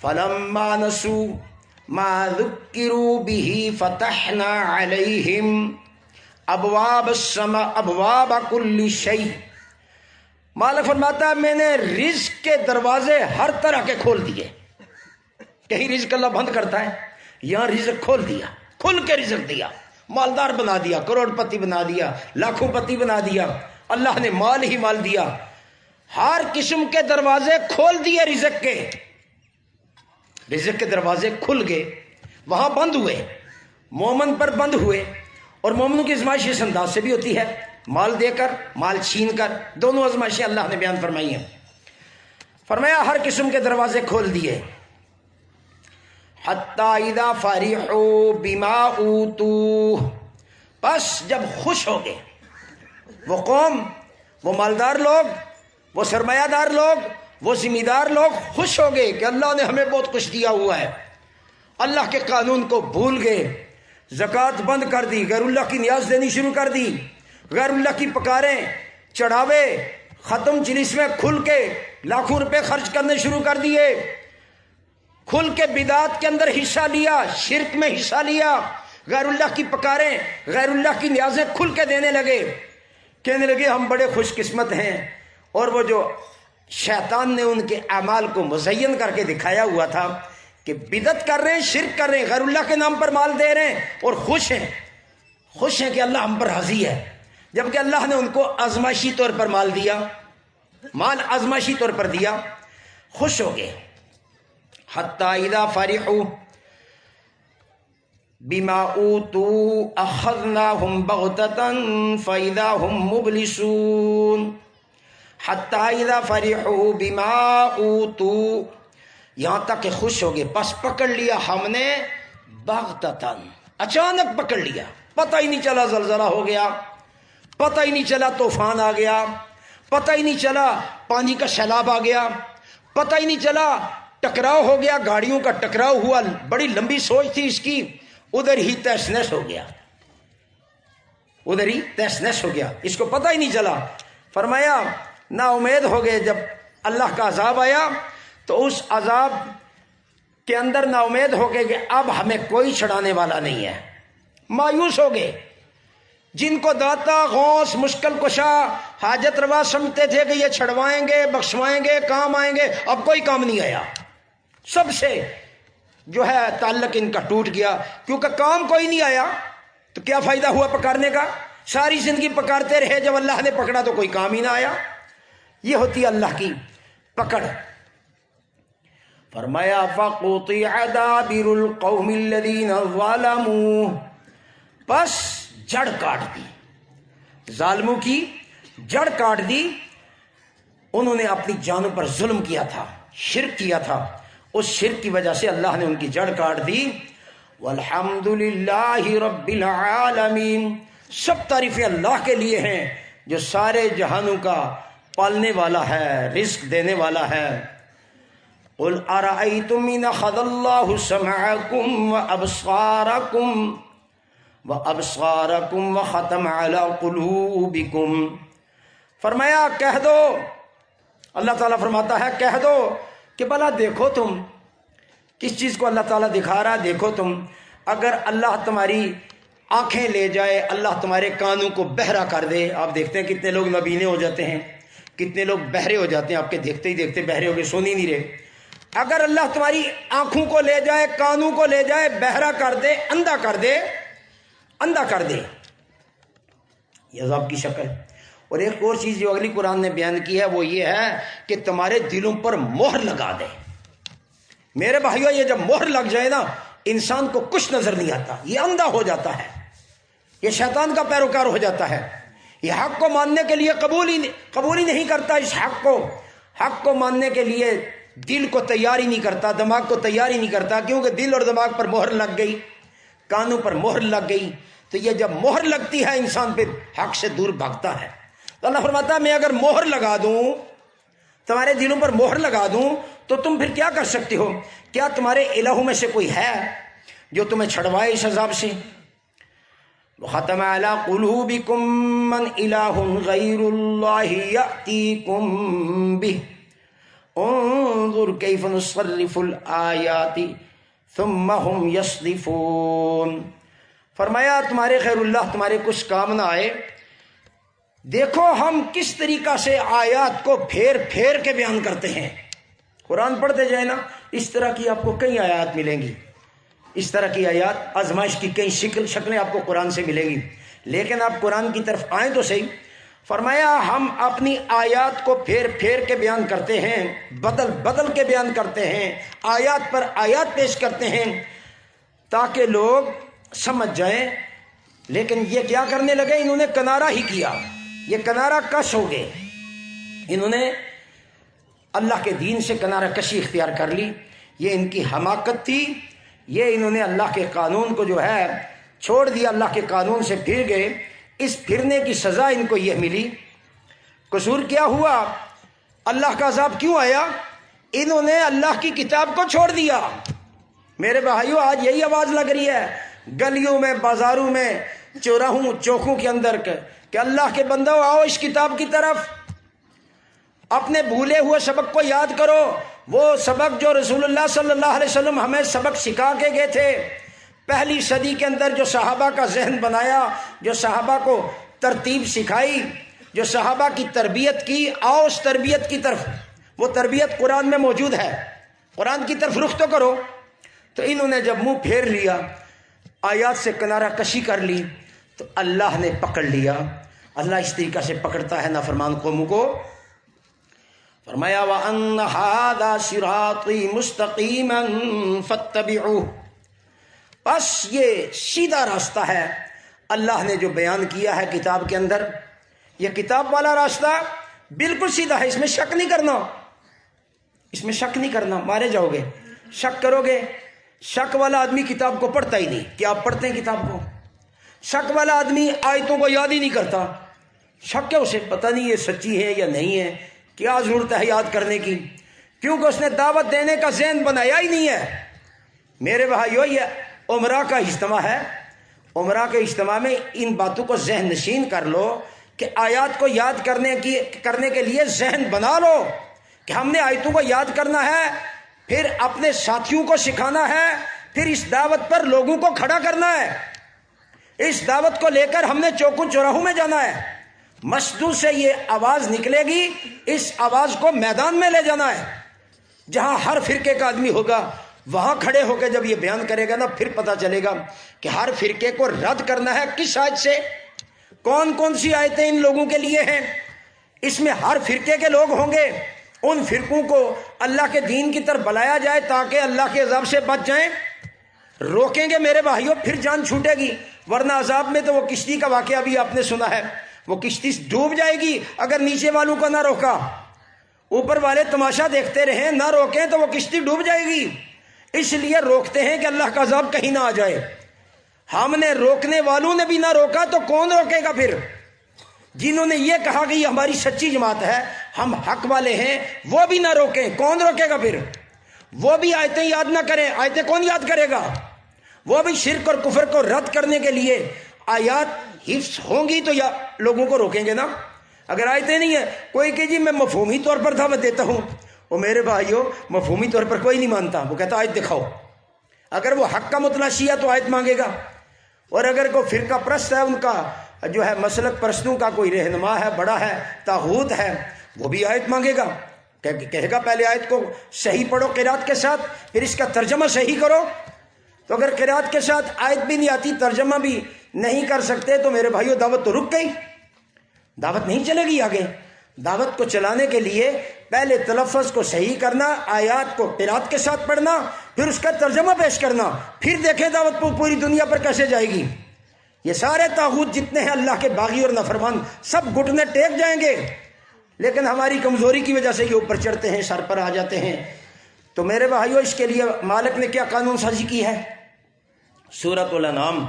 فَلَمَّا نَسُوا مَا ذُكِّرُوا بِهِ فَتَحْنَا عَلَيْهِمْ أَبْوَابَ السَّمَاءِ أَبْوَابَ كُلِّ شَيْءٍ. مالک فرماتا ہے میں نے رزق کے دروازے ہر طرح کے کھول دیے. کہیں رزق اللہ بند کرتا ہے؟ یہاں رزق کھول دیا، کھل کے رزق دیا، مالدار بنا دیا، کروڑ پتی بنا دیا، لاکھوں پتی بنا دیا. اللہ نے مال ہی مال دیا. ہر قسم کے دروازے کھول دیے رزق کے. رزق کے دروازے کھل گئے، وہاں بند ہوئے، مومن پر بند ہوئے. اور مومنوں کی آزمائش اس انداز سے بھی ہوتی ہے، مال دے کر، مال چھین کر. دونوں آزمائشیں اللہ نے بیان فرمائی ہیں. فرمایا ہر قسم کے دروازے کھول دیے. حتی اذا فرحوا بما اوتوا، بس جب خوش ہو گئے وہ قوم، وہ مالدار لوگ، وہ سرمایہ دار لوگ، وہ ذمہ دار لوگ خوش ہو گئے کہ اللہ نے ہمیں بہت کچھ دیا ہوا ہے. اللہ کے قانون کو بھول گئے، زکوٰۃ بند کر دی، غیر اللہ کی نیاز دینی شروع کر دی، غیر اللہ کی پکاریں، چڑھاوے، ختم جلس میں کھل کے لاکھوں روپے خرچ کرنے شروع کر دیے، کھل کے بدعات کے اندر حصہ لیا، شرک میں حصہ لیا، غیر اللہ کی پکاریں، غیر اللہ کی نیازیں کھل کے دینے لگے. کہنے لگے ہم بڑے خوش قسمت ہیں، اور وہ جو شیطان نے ان کے اعمال کو مزین کر کے دکھایا ہوا تھا کہ بدعت کر رہے ہیں، شرک کر رہے ہیں، غیر اللہ کے نام پر مال دے رہے ہیں اور خوش ہیں کہ اللہ ہم پر راضی ہے، جبکہ اللہ نے ان کو آزمائشی طور پر مال دیا، مال آزمائشی طور پر دیا، خوش ہو گئے۔ حتی اذا فرحوا بما اوتوا اخذناهم بغتة فاذا هم مبلسون۔ حتی اذا فرحوا بما اوتوا، یہاں تک کہ خوش ہو گئے، پس پکڑ لیا ہم نے بغتتاً، اچانک پکڑ لیا، پتہ ہی نہیں چلا زلزلہ ہو گیا، پتہ ہی نہیں چلا طوفان آ گیا، پتہ ہی نہیں چلا پانی کا سیلاب آ گیا، پتہ ہی نہیں چلا ٹکراؤ ہو گیا، گاڑیوں کا ٹکراؤ ہوا، بڑی لمبی سوچ تھی اس کی، ادھر ہی تہس نہس ہو گیا، ادھر ہی تہس نہس ہو گیا، اس کو پتہ ہی نہیں چلا۔ فرمایا نا امید ہو گئے، جب اللہ کا عذاب آیا تو اس عذاب کے اندر نا امید ہو گئے کہ اب ہمیں کوئی چھڑانے والا نہیں ہے، مایوس ہو گئے۔ جن کو داتا، غوث، مشکل کشا، حاجت روا سمجھتے تھے کہ یہ چھڑوائیں گے، بخشوائیں گے، کام آئیں گے، اب کوئی کام نہیں آیا، سب سے جو ہے تعلق ان کا ٹوٹ گیا، کیونکہ کام کوئی نہیں آیا تو کیا فائدہ ہوا پکارنے کا؟ ساری زندگی پکارتے رہے، جب اللہ نے پکڑا تو کوئی کام ہی نہ آیا۔ یہ ہوتی ہے اللہ کی پکڑ۔ فرمایا فَقُطِعَ دَابِرُ الْقَوْمِ الَّذِينَ ظَلَمُوا، بس جڑ کاٹ دی، ظالموں کی جڑ کاٹ دی، انہوں نے اپنی جانوں پر ظلم کیا تھا، شرک کیا تھا، اس شرک کی وجہ سے اللہ نے ان کی جڑ کاٹ دی۔ والحمد للہ رب العالمین، سب تعریفیں اللہ کے لیے ہیں جو سارے جہانوں کا پالنے والا ہے، رزق دینے والا ہے۔ قل ارأیتم ان اخذ اللہ سمعکم وابصارکم وختم علی قلوبکم، فرمایا کہہ دو، اللہ تعالیٰ فرماتا ہے کہہ دو کہ بھلا دیکھو تم، کس چیز کو اللہ تعالیٰ دکھا رہا ہے؟ دیکھو تم، اگر اللہ تمہاری آنکھیں لے جائے، اللہ تمہارے کانوں کو بہرا کر دے، آپ دیکھتے ہیں کتنے لوگ نابینے ہو جاتے ہیں، کتنے لوگ بہرے ہو جاتے ہیں، آپ کے دیکھتے ہی دیکھتے بہرے ہو گئے، سن ہی نہیں رہے۔ اگر اللہ تمہاری آنکھوں کو لے جائے، کانوں کو لے جائے، بہرا کر دے، اندھا کر دے، اندھا کر دے، یہ عذاب کی شکل۔ اور ایک اور چیز جو اگلی قرآن نے بیان کی ہے وہ یہ ہے کہ تمہارے دلوں پر مہر لگا دے۔ میرے بھائیو، یہ جب مہر لگ جائے نا، انسان کو کچھ نظر نہیں آتا، یہ اندھا ہو جاتا ہے، یہ شیطان کا پیروکار ہو جاتا ہے، یہ حق کو ماننے کے لیے قبول ہی نہیں کرتا، اس حق کو ماننے کے لیے دل کو تیار ہی نہیں کرتا، دماغ کو تیار ہی نہیں کرتا، کیونکہ دل اور دماغ پر مہر لگ گئی، کانوں پر مہر لگ گئی، تو یہ جب مہر لگتی ہے انسان پھر حق سے دور بھاگتا ہے۔ تو اللہ فرماتا ہے میں اگر مہر لگا دوں، تمہارے دلوں پر مہر لگا دوں، تو تم پھر کیا کر سکتے ہو؟ کیا تمہارے الہوں میں سے کوئی ہے جو تمہیں چھڑوائے اس عذاب سے؟ وَخَتَمَ عَلَىٰ قُلُوبِكُم مَّنْ إِلَٰهٌ غَيْرُ اللَّهِ يَأْتِيكُم بِهِ انظُرْ كَيْفَ نُصَرِّفُ الْآيَاتِ ثُمَّ هُمْ يَصْدِفُونَ، فرمایا تمہارے غیر اللہ تمہارے کچھ کام نہ آئے، دیکھو ہم کس طریقہ سے آیات کو پھیر پھیر کے بیان کرتے ہیں۔ قرآن پڑھتے جائیں نا، اس طرح کی آپ کو کئی آیات ملیں گی، اس طرح کی آیات، آزمائش کی کئی شکلیں آپ کو قرآن سے ملیں گی، لیکن آپ قرآن کی طرف آئیں تو صحیح۔ فرمایا ہم اپنی آیات کو پھیر پھیر کے بیان کرتے ہیں، بدل بدل کے بیان کرتے ہیں، آیات پر آیات پیش کرتے ہیں تاکہ لوگ سمجھ جائیں۔ لیکن یہ کیا کرنے لگے؟ انہوں نے کنارہ ہی کیا، یہ کنارہ کش ہو گئے، انہوں نے اللہ کے دین سے کنارہ کشی اختیار کر لی۔ یہ ان کی حماقت تھی، یہ انہوں نے اللہ کے قانون کو جو ہے چھوڑ دیا، اللہ کے قانون سے پھر گئے، اس پھرنے کی سزا ان کو یہ ملی۔ قصور کیا ہوا؟ اللہ کا عذاب کیوں آیا؟ انہوں نے اللہ کی کتاب کو چھوڑ دیا۔ میرے بھائیو، آج یہی آواز لگ رہی ہے گلیوں میں، بازاروں میں، چوراہوں چوکوں کے اندر کہ اللہ کے بندو آؤ اس کتاب کی طرف، اپنے بھولے ہوئے سبق کو یاد کرو، وہ سبق جو رسول اللہ صلی اللہ علیہ وسلم ہمیں سبق سکھا کے گئے تھے، پہلی صدی کے اندر جو صحابہ کا ذہن بنایا، جو صحابہ کو ترتیب سکھائی، جو صحابہ کی تربیت کی، آؤ اس تربیت کی طرف، وہ تربیت قرآن میں موجود ہے، قرآن کی طرف رخ تو کرو۔ تو انہوں نے جب منہ پھیر لیا، آیات سے کنارہ کشی کر لی، تو اللہ نے پکڑ لیا۔ اللہ اس طریقہ سے پکڑتا ہے نافرمان قوموں کو۔ فرمایا وَأَنَّ هَذَا صِرَاطِي مُسْتَقِيمًا فَاتَّبِعُوهُ، بس یہ سیدھا راستہ ہے اللہ نے جو بیان کیا ہے کتاب کے اندر، یہ کتاب والا راستہ بالکل سیدھا ہے، اس میں شک نہیں کرنا، اس میں شک نہیں کرنا، مارے جاؤ گے شک کرو گے۔ شک والا آدمی کتاب کو پڑھتا ہی نہیں۔ کیا آپ پڑھتے ہیں کتاب کو؟ شک والا آدمی آیتوں کو یاد ہی نہیں کرتا، شک ہے اسے، پتہ نہیں یہ سچی ہے یا نہیں ہے، کیا ضرورت ہے یاد کرنے کی، کیونکہ اس نے دعوت دینے کا ذہن بنایا ہی نہیں ہے۔ میرے بھائیو، یہ عمرہ کا اجتماع ہے، عمرہ کے اجتماع میں ان باتوں کو ذہن نشین کر لو کہ آیات کو یاد کرنے کے لیے ذہن بنا لو کہ ہم نے آیتوں کو یاد کرنا ہے، پھر اپنے ساتھیوں کو سکھانا ہے، پھر اس دعوت پر لوگوں کو کھڑا کرنا ہے۔ اس دعوت کو لے کر ہم نے چوکوں چوراہوں میں جانا ہے، مسجدوں سے یہ آواز نکلے گی، اس آواز کو میدان میں لے جانا ہے، جہاں ہر فرقے کا آدمی ہوگا وہاں کھڑے ہو کے جب یہ بیان کرے گا نا، پھر پتہ چلے گا کہ ہر فرقے کو رد کرنا ہے کس آیت سے، کون کون سی آیتیں ان لوگوں کے لیے ہیں۔ اس میں ہر فرقے کے لوگ ہوں گے، ان فرقوں کو اللہ کے دین کی طرف بلایا جائے تاکہ اللہ کے عذاب سے بچ جائیں۔ روکیں گے میرے بھائیوں پھر جان چھوٹے گی، ورنہ عذاب میں تو وہ کشتی کا واقعہ بھی آپ نے سنا ہے، وہ کشتی ڈوب جائے گی اگر نیچے والوں کو نہ روکا، اوپر والے تماشا دیکھتے رہیں نہ روکیں تو وہ کشتی ڈوب جائے گی۔ اس لیے روکتے ہیں کہ اللہ کا عذاب کہیں نہ آ جائے۔ ہم نے روکنے والوں نے بھی نہ روکا تو کون روکے گا پھر؟ جنہوں نے یہ کہا کہ یہ ہماری سچی جماعت ہے، ہم حق والے ہیں، وہ بھی نہ روکیں، کون روکے گا پھر؟ وہ بھی آیتیں یاد نہ کریں، آیتیں کون یاد کرے گا؟ وہ بھی شرک اور کفر کو رد کرنے کے لیے آیات حفظ ہوں گی تو یا لوگوں کو روکیں گے نا۔ اگر آیتیں نہیں ہیں، کوئی کہ جی میں مفہومی طور پر دعوت دیتا ہوں، وہ میرے بھائیوں مفہومی طور پر کوئی نہیں مانتا، وہ کہتا آیت دکھاؤ۔ اگر وہ حق کا متلاشی ہے تو آیت مانگے گا، اور اگر کوئی فرقہ پرست ہے، ان کا جو ہے مسلک پرستوں کا کوئی رہنما ہے، بڑا ہے، طاغوت ہے، وہ بھی آیت مانگے گا، کہے گا پہلے آیت کو صحیح پڑھو قرات کے ساتھ، پھر اس کا ترجمہ صحیح کرو۔ تو اگر قرات کے ساتھ آیت بھی نہیں آتی، ترجمہ بھی نہیں کر سکتے، تو میرے بھائیوں دعوت تو رک گئی، دعوت نہیں چلے گی آگے۔ دعوت کو چلانے کے لیے پہلے تلفظ کو صحیح کرنا، آیات کو قرات کے ساتھ پڑھنا، پھر اس کا ترجمہ پیش کرنا، پھر دیکھیں دعوت پوری دنیا پر کیسے جائے گی۔ یہ سارے طاغوت جتنے ہیں اللہ کے باغی اور نافرمان، سب گھٹنے ٹیک جائیں گے، لیکن ہماری کمزوری کی وجہ سے یہ اوپر چڑھتے ہیں، سر پر آ جاتے ہیں۔ تو میرے بھائیوں اس کے لیے مالک نے کیا قانون سازی کی ہے؟ سورۃ الانعام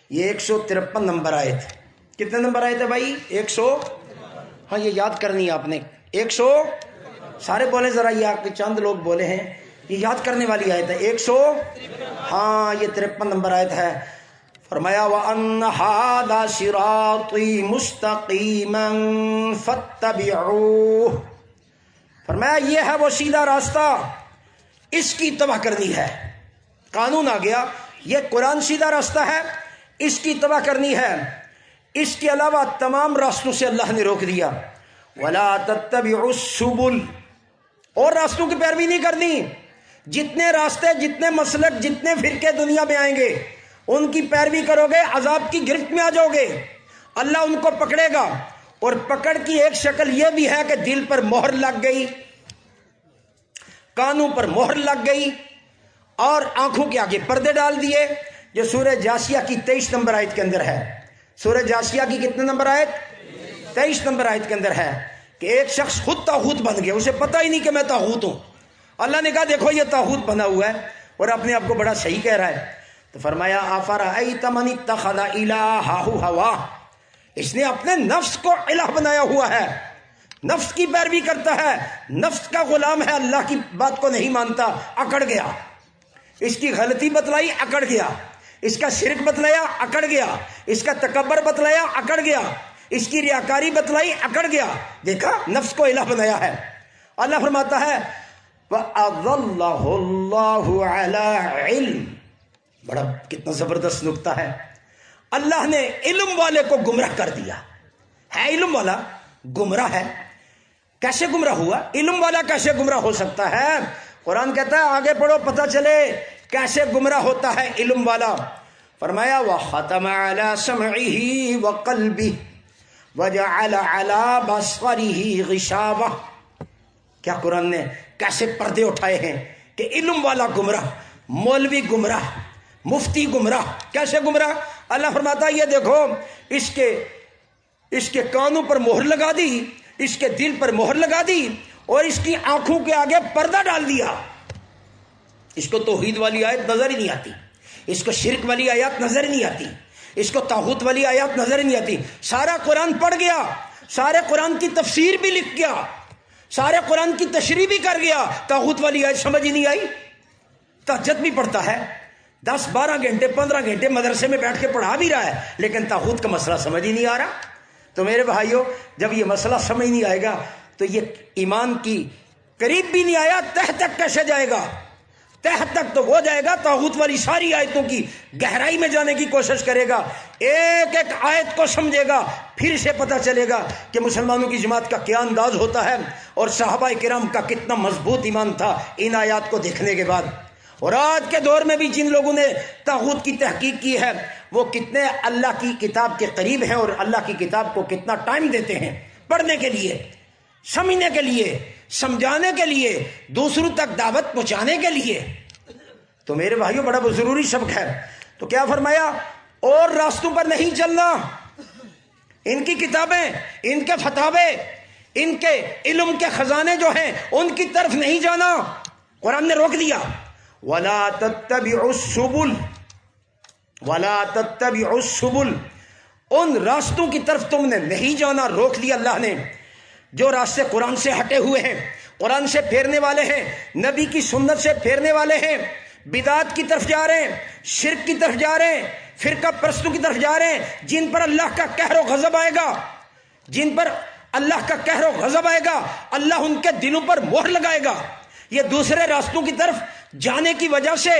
یہ 153 نمبر آیت، کتنے نمبر آیت ہے بھائی؟ 100، ہاں یہ یاد کرنی ہے آپ نے، 100 سارے بولے ذرا، یہ آپ کے چند لوگ بولے ہیں، یہ یاد کرنے والی آیت ہے 100، ہاں یہ 53 نمبر آیت ہے۔ فرمایا وَأَنَّ هَذَا صِرَاطِي مُسْتَقِيمًا فَاتَّبِعُوهُ، فرمایا یہ ہے وہ سیدھا راستہ، اس کی اتباع کرنی ہے۔ قانون آ گیا، یہ قرآن سیدھا راستہ ہے، اس کی اتباع کرنی ہے۔ اس کے علاوہ تمام راستوں سے اللہ نے روک دیا، وَلَا تَتَّبِعُوا السُّبُلَ، اور راستوں کی پیروی نہیں کرنی۔ جتنے راستے، جتنے مسلک، جتنے فرقے دنیا میں آئیں گے ان کی پیروی کرو گے عذاب کی گرفت میں آ جاؤ گے، اللہ ان کو پکڑے گا۔ اور پکڑ کی ایک شکل یہ بھی ہے کہ دل پر مہر لگ گئی، کانوں پر مہر لگ گئی، اور آنکھوں کے آگے پردے ڈال دیے، جو سورہ جاسیہ کی 23 نمبر آیت کے اندر ہے۔ سورہ جاسیہ کی کتنے نمبر آیت؟ 23 نمبر آیت کے اندر ہے کہ ایک شخص خود طاغوت بن گیا، اسے پتہ ہی نہیں کہ میں طاغوت ہوں۔ اللہ نے کہا دیکھو یہ طاغوت بنا ہوا ہے اور اپنے آپ کو بڑا صحیح کہہ رہا ہے۔ تو فرمایا افرأیت من اتخذ الہہ ہواہ، اس نے اپنے نفس کو الہ بنایا ہوا ہے، نفس کی پیروی کرتا ہے، نفس کا غلام ہے، اللہ کی بات کو نہیں مانتا، اکڑ گیا۔ اس کی غلطی بتلائی، اکڑ گیا۔ اس کا شرک بتلایا، اکڑ گیا۔ اس کا تکبر بتلایا، اکڑ گیا۔ اس کی ریاکاری بتلائی، اکڑ گیا۔ دیکھا نفس کو الہ بنایا ہے۔ اللہ فرماتا ہے وَأَضَلَّهُ اللَّهُ عَلَىٰ عِلْمٍ، بڑا کتنا زبردست نکتہ ہے، اللہ نے علم والے کو گمراہ کر دیا ہے علم والا گمراہ ہے، کیسے گمراہ ہوا؟ علم والا کیسے گمراہ ہو سکتا ہے؟ قرآن کہتا ہے آگے پڑھو پتہ چلے کیسے گمراہ ہوتا ہے علم والا۔ فرمایا وَخَتَمَ عَلَى سَمْعِهِ وَقَلْبِهِ وَجَعَلَ عَلَى بَصَرِهِ غِشَاوَةً۔ کیا قرآن نے کیسے پردے اٹھائے ہیں کہ علم والا گمراہ، مولوی گمراہ، مفتی گمراہ، کیسے گمراہ؟ اللہ فرماتا ہے یہ دیکھو اس کے کانوں پر مہر لگا دی، اس کے دل پر مہر لگا دی، اور اس کی آنکھوں کے آگے پردہ ڈال دیا۔ اس کو توحید والی آیت نظر ہی نہیں آتی، اس کو شرک والی آیات نظر نہیں آتی، اس کو طاغوت والی آیات نظر نہیں آتی۔ سارا قرآن پڑھ گیا، سارے قرآن کی تفسیر بھی لکھ گیا، سارے قرآن کی تشریح بھی کر گیا، طاغوت والی آیت سمجھ ہی نہیں آئی۔ تہجد بھی پڑھتا ہے، 10-12 گھنٹے 15 گھنٹے مدرسے میں بیٹھ کے پڑھا بھی رہا ہے، لیکن طاغوت کا مسئلہ سمجھ ہی نہیں آ رہا۔ تو میرے بھائیوں، جب یہ مسئلہ سمجھ نہیں آئے گا تو یہ ایمان کی قریب بھی نہیں آیا، تہ تک کیسے جائے گا؟ تہ تک تو وہ جائے گا طاغوت والی ساری آیتوں کی گہرائی میں جانے کی کوشش کرے گا، ایک ایک آیت کو سمجھے گا، پھر سے پتہ چلے گا کہ مسلمانوں کی جماعت کا کیا انداز ہوتا ہے اور صحابہ کرام کا کتنا مضبوط ایمان تھا ان آیات کو دیکھنے کے بعد۔ اور آج کے دور میں بھی جن لوگوں نے طاغوت کی تحقیق کی ہے وہ کتنے اللہ کی کتاب کے قریب ہیں اور اللہ کی کتاب کو کتنا ٹائم دیتے ہیں پڑھنے کے لیے، سمجھنے کے لیے، سمجھانے کے لیے، دوسروں تک دعوت پہنچانے کے لیے۔ تو میرے بھائیوں بڑا ضروری سبق ہے۔ تو کیا فرمایا؟ اور راستوں پر نہیں چلنا، ان کی کتابیں، ان کے فتاوے، ان کے علم کے خزانے جو ہیں ان کی طرف نہیں جانا۔ قرآن نے روک دیا، وَلَا تَتَّبِعُوا السُّبُلَ وَلَا تَتَّبِعُوا السُّبُلَ، ان راستوں کی طرف تم نے نہیں جانا، روک دیا اللہ نے۔ جو راستے قرآن سے ہٹے ہوئے ہیں، قرآن سے پھیرنے والے ہیں، نبی کی سنت سے پھیرنے والے ہیں، بدعات کی طرف جا رہے ہیں، شرک کی طرف جا رہے ہیں، فرقہ پرستوں کی طرف جا رہے ہیں، جن پر اللہ کا قہر و غضب آئے گا، جن پر اللہ کا قہر و غضب آئے گا، اللہ ان کے دلوں پر مہر لگائے گا۔ یہ دوسرے راستوں کی طرف جانے کی وجہ سے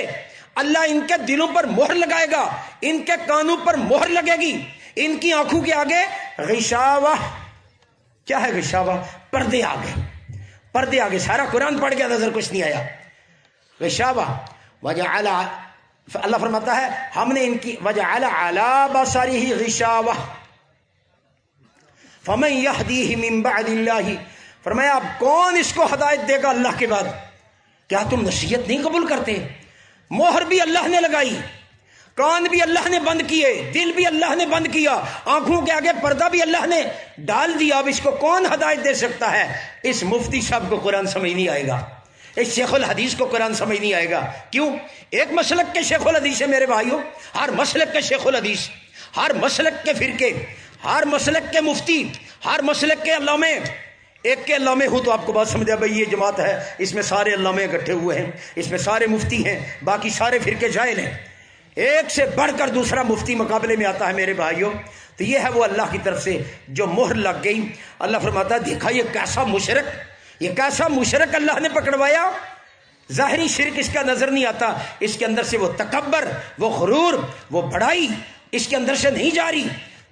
اللہ ان کے دلوں پر مہر لگائے گا، ان کے کانوں پر مہر لگے گی، ان کی آنکھوں کے آگے غشاوہ۔ کیا ہے غشاوہ؟ پردے آگے، پردے آگے۔ سارا قرآن پڑھ گیا، نظر کچھ نہیں آیا۔ غشاوہ وجعل، اللہ فرماتا ہے ہم نے ان کی وجعل علی بصرہ غشاوہ فمن یہدیہ من بعد اللہ، فرمایا اب کون اس کو ہدایت دے گا اللہ کے بعد؟ کیا تم نصیحت نہیں قبول کرتے؟ مہر بھی اللہ نے لگائی، کان بھی اللہ نے بند کیے، دل بھی اللہ نے بند کیا، آنکھوں کے آگے پردہ بھی اللہ نے ڈال دیا۔ اب اس کو کون ہدایت دے سکتا ہے؟ اس مفتی صاحب کو قرآن سمجھ نہیں آئے گا، اس شیخ الحدیث کو قرآن سمجھ نہیں آئے گا۔ کیوں؟ ایک مسلک کے شیخ الحدیث ہے میرے بھائیوں، ہر مسلک کے شیخ الحدیث، ہر مسلک کے فرقے، ہر مسلک کے مفتی، ہر مسلک کے علامے، ایک کے علامے ہوں تو آپ کو بات سمجھا بھائی یہ جماعت ہے، اس میں سارے علامے اکٹھے ہوئے ہیں، اس میں سارے مفتی ہیں، باقی سارے فرقے جاہل ہیں۔ ایک سے بڑھ کر دوسرا مفتی مقابلے میں آتا ہے میرے بھائیوں۔ تو یہ ہے وہ اللہ کی طرف سے جو مہر لگ گئی۔ اللہ فرماتا ہے دیکھا یہ کیسا مشرک، یہ کیسا مشرک اللہ نے پکڑوایا۔ ظاہری شرک اس کا نظر نہیں آتا، اس کے اندر سے وہ تکبر، وہ غرور، وہ بڑائی اس کے اندر سے نہیں جاری۔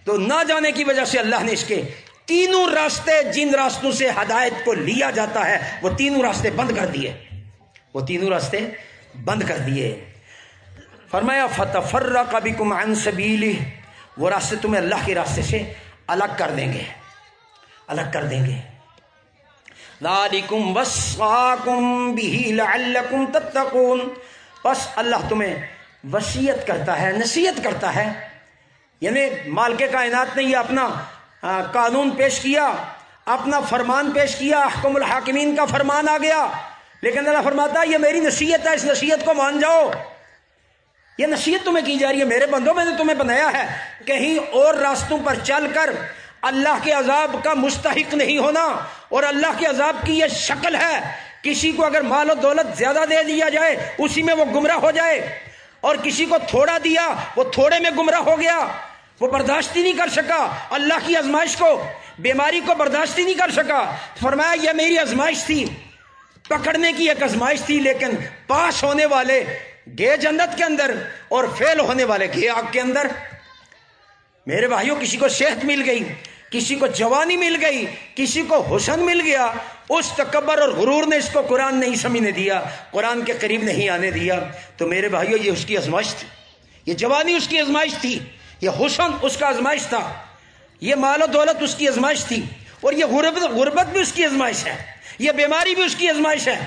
تو نہ جانے کی وجہ سے اللہ نے اس کے تینوں راستے، جن راستوں سے ہدایت کو لیا جاتا ہے وہ تینوں راستے بند کر دیے، وہ تینوں راستے بند کر دیے۔ فرمایا فَتَفَرَّقَ بِكُمْ عَنْ سَبِيلِهِ، وہ راستے تمہیں اللہ کے راستے سے الگ کر دیں گے، الگ کر دیں گے۔ ذَلِكُمْ وَصَّاكُمْ بِهِ لَعَلَّكُمْ تَتَّقُونَ، بس اللہ تمہیں وصیت کرتا ہے، نصیحت کرتا ہے۔ یعنی مالک کائنات نے یہ اپنا قانون پیش کیا، اپنا فرمان پیش کیا، احکم الحاکمین کا فرمان آ گیا، لیکن اللہ فرماتا ہے یہ میری نصیحت ہے، اس نصیحت کو مان جاؤ۔ یہ نصیحت تمہیں کی جا رہی ہے میرے بندوں، میں نے تمہیں بنایا ہے کہیں اور راستوں پر چل کر اللہ کے عذاب کا مستحق نہیں ہونا۔ اور اللہ کے عذاب کی یہ شکل ہے، کسی کو اگر مال و دولت زیادہ دے دیا جائے اسی میں وہ گمراہ ہو جائے، اور کسی کو تھوڑا دیا وہ تھوڑے میں گمراہ ہو گیا، وہ برداشت ہی نہیں کر سکا اللہ کی آزمائش کو، بیماری کو برداشت ہی نہیں کر سکا۔ فرمایا یہ میری آزمائش تھی، پکڑنے کی ایک آزمائش تھی، لیکن پاس ہونے والے گئے جنت کے اندر اور فیل ہونے والے گئے آگ کے اندر۔ میرے بھائیوں کسی کو صحت مل گئی، کسی کو جوانی مل گئی، کسی کو حسن مل گیا، اس تکبر اور غرور نے اس کو قرآن نہیں سمجھنے دیا، قرآن کے قریب نہیں آنے دیا۔ تو میرے بھائیو، یہ اس کی آزمائش تھی، یہ جوانی اس کی آزمائش تھی، یہ حسن اس کا آزمائش تھا، یہ مال و دولت اس کی آزمائش تھی، اور یہ غربت بھی اس کی آزمائش ہے، یہ بیماری بھی اس کی آزمائش ہے۔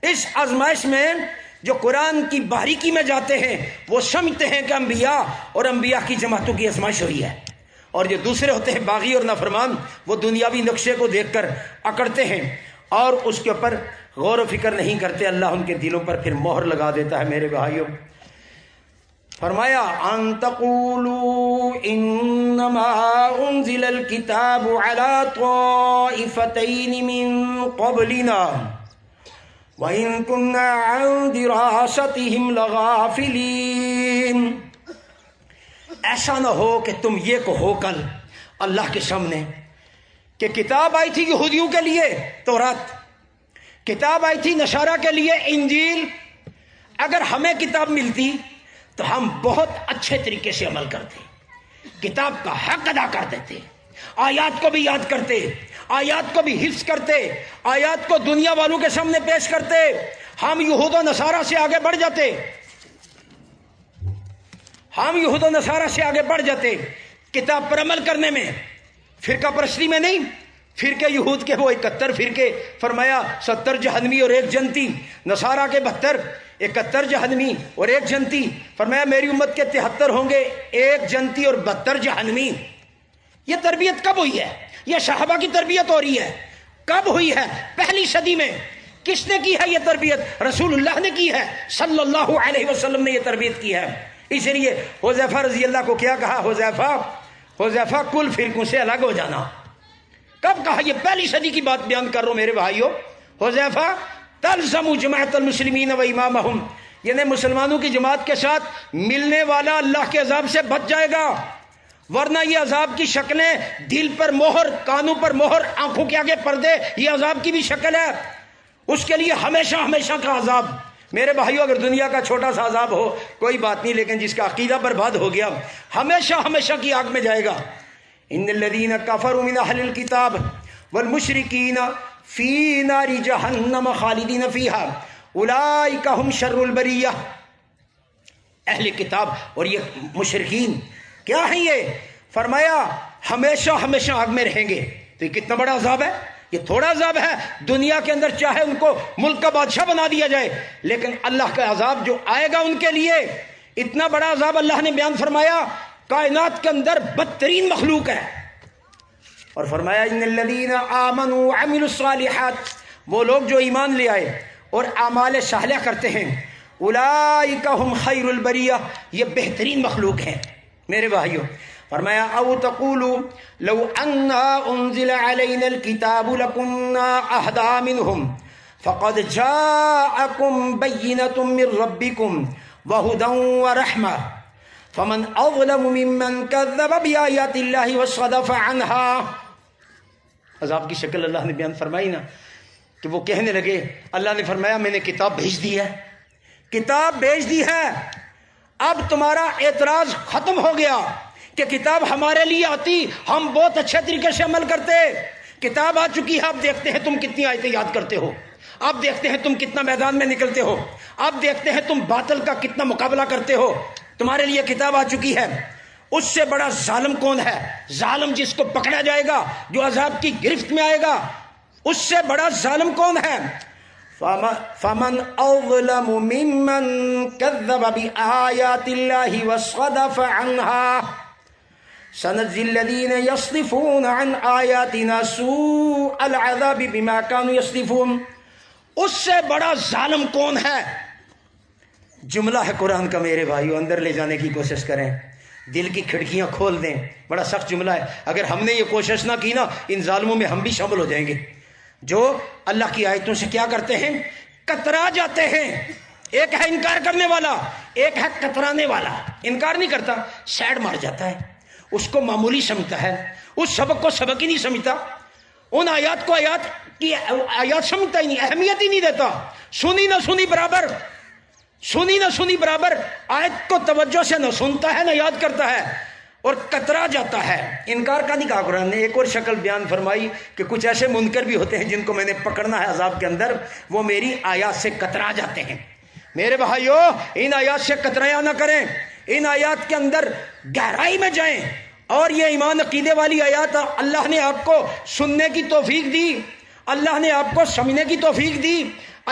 اس آزمائش میں جو قرآن کی باریکی میں جاتے ہیں وہ سمجھتے ہیں کہ انبیاء اور انبیاء کی جماعتوں کی آزمائش ہوئی ہے، اور جو دوسرے ہوتے ہیں باغی اور نافرمان، وہ دنیاوی نقشے کو دیکھ کر اکڑتے ہیں اور اس کے اوپر غور و فکر نہیں کرتے۔ اللہ ان کے دلوں پر پھر مہر لگا دیتا ہے۔ میرے بھائیوں، فرمایا ان تقولوا انما انزل الكتاب على طائفتين من قبلنا وان كنا عن دراستهم لغافلين۔ ایسا نہ ہو کہ تم یہ کہو کل اللہ کے سامنے کہ کتاب آئی تھی یہودیوں کے لیے تورات، کتاب آئی تھی نصارہ کے لیے انجیل، اگر ہمیں کتاب ملتی تو ہم بہت اچھے طریقے سے عمل کرتے، کتاب کا حق ادا کر دیتے، آیات کو بھی یاد کرتے، آیات کو بھی حفظ کرتے، آیات کو دنیا والوں کے سامنے پیش کرتے، ہم یہود و نصارہ سے آگے بڑھ جاتے، ہم یہود و نصارہ سے آگے بڑھ جاتے کتاب پر عمل کرنے میں، فرقہ پرستی میں نہیں۔ فرقے یہود کے وہ 71 فرقے، فرمایا 70 جہنمی اور 1 جنتی، نصارہ کے 72، 71 جہنمی اور 1 جنتی، فرمایا میری امت کے 73 ہوں گے، 1 جنتی اور 72 جہنمی۔ یہ تربیت کب ہوئی ہے؟ یہ صحابہ کی تربیت ہو رہی ہے، کب ہوئی ہے؟ پہلی صدی میں۔ کس نے کی ہے یہ تربیت؟ رسول اللہ نے کی ہے، صلی اللہ علیہ وسلم نے یہ تربیت کی ہے۔ اس لیے حذیفہ رضی اللہ کو کیا کہا؟ حذیفہ کل فرقوں سے الگ ہو جانا۔ کب کہا؟ یہ پہلی صدی کی بات بیان کر رہا ہوں میرے بھائیوں۔ حذیفہ تلزم جماعت المسلمین و امامہم، یعنی مسلمانوں کی جماعت کے ساتھ ملنے والا اللہ کے عذاب سے بچ جائے گا، ورنہ یہ عذاب کی شکلیں دل پر مہر، کانوں پر مہر، آنکھوں کے آگے پردے، یہ عذاب کی بھی شکل ہے، اس کے لیے ہمیشہ ہمیشہ کا عذاب۔ میرے بھائیوں، اگر دنیا کا چھوٹا سا عذاب ہو کوئی بات نہیں، لیکن جس کا عقیدہ برباد ہو گیا ہمیشہ ہمیشہ کی آگ میں جائے گا۔ ان الذین کفروا من اہل الکتاب والمشرکین فی نار جہنم خالدین فیہا اولئک ھم شر البریہ۔ اہل کتاب اور یہ مشرکین کیا ہیں؟ یہ فرمایا ہمیشہ ہمیشہ آگ میں رہیں گے۔ تو یہ کتنا بڑا عذاب ہے، یہ تھوڑا عذاب ہے۔ دنیا کے اندر چاہے ان کو ملک کا بادشاہ بنا دیا جائے، لیکن اللہ کا عذاب جو آئے گا ان کے لیے، اتنا بڑا عذاب اللہ نے بیان فرمایا، کائنات کے اندر بدترین مخلوق ہے۔ اور فرمایا ان الذین آمنوا وعملوا الصالحات، وہ لوگ جو ایمان لے آئے اور اعمال صالح کرتے ہیں، اولئک ھم خیر البریہ، یہ بہترین مخلوق ہیں۔ میرے بھائیوں، فرمایا او تقولوا لو انا انزل علینا الکتاب لکنا اہدی منہم فقد جاءکم بینۃ من ربکم وہدی ورحمہ فمن اظلم ممن کذب بآیات اللہ وصدف عنہا۔ عذاب کی شکل اللہ نے بیان فرمائی نا، کہ وہ کہنے لگے، اللہ نے فرمایا میں نے کتاب بھیج دی ہے، کتاب بھیج دی ہے، اب تمہارا اعتراض ختم ہو گیا کہ کتاب ہمارے لیے آتی ہم بہت اچھے طریقے سے عمل کرتے، کتاب آ چکی ہے، اب دیکھتے ہیں تم کتنی آیتیں یاد کرتے ہو، اب دیکھتے ہیں تم کتنا میدان میں نکلتے ہو، اب دیکھتے ہیں تم باطل کا کتنا مقابلہ کرتے ہو، تمہارے لیے کتاب آ چکی ہے۔ اس سے بڑا ظالم کون ہے؟ ظالم جس کو پکڑا جائے گا، جو عذاب کی گرفت میں آئے گا، اس سے بڑا ظالم کون ہے؟ فمن اظلم ممن كذب بآیات اللہ وصدف عنہا سنجزی الذین یصدفون عن آیاتنا سوء العذاب بما كانوا یصدفون۔ اس سے بڑا ظالم کون ہے؟ جملہ ہے قرآن کا میرے بھائیو، اندر لے جانے کی کوشش کریں، دل کی کھڑکیاں کھول دیں، بڑا سخت جملہ ہے۔ اگر ہم نے یہ کوشش نہ کی نا، ان ظالموں میں ہم بھی شامل ہو جائیں گے جو اللہ کی آیتوں سے کیا کرتے ہیں؟ کترا جاتے ہیں۔ ایک ہے انکار کرنے والا، ایک ہے کترانے والا۔ انکار نہیں کرتا، سیڈ مار جاتا ہے، اس کو معمولی سمجھتا ہے، اس سبق کو سبق ہی نہیں سمجھتا، ان آیات کو آیات سمجھتا ہی نہیں، اہمیت ہی نہیں دیتا، سنی نہ سنی برابر، سنی نہ سنی برابر، آیت کو توجہ سے نہ سنتا ہے نہ یاد کرتا ہے۔ اور کترا جاتا ہے. انکار کا نہیں کہا قرآن نے. ایک اور شکل بیان فرمائی کہ کچھ ایسے منکر بھی ہوتے ہیں جن کو میں نے پکڑنا ہے عذاب کے اندر, وہ میری آیات سے کترا جاتے ہیں. میرے بھائیو, ان آیات سے کترایا نہ کریں, ان آیات کے اندر گہرائی میں جائیں. اور یہ ایمان عقیدے والی آیات اللہ نے آپ کو سننے کی توفیق دی, اللہ نے آپ کو سمجھنے کی توفیق دی,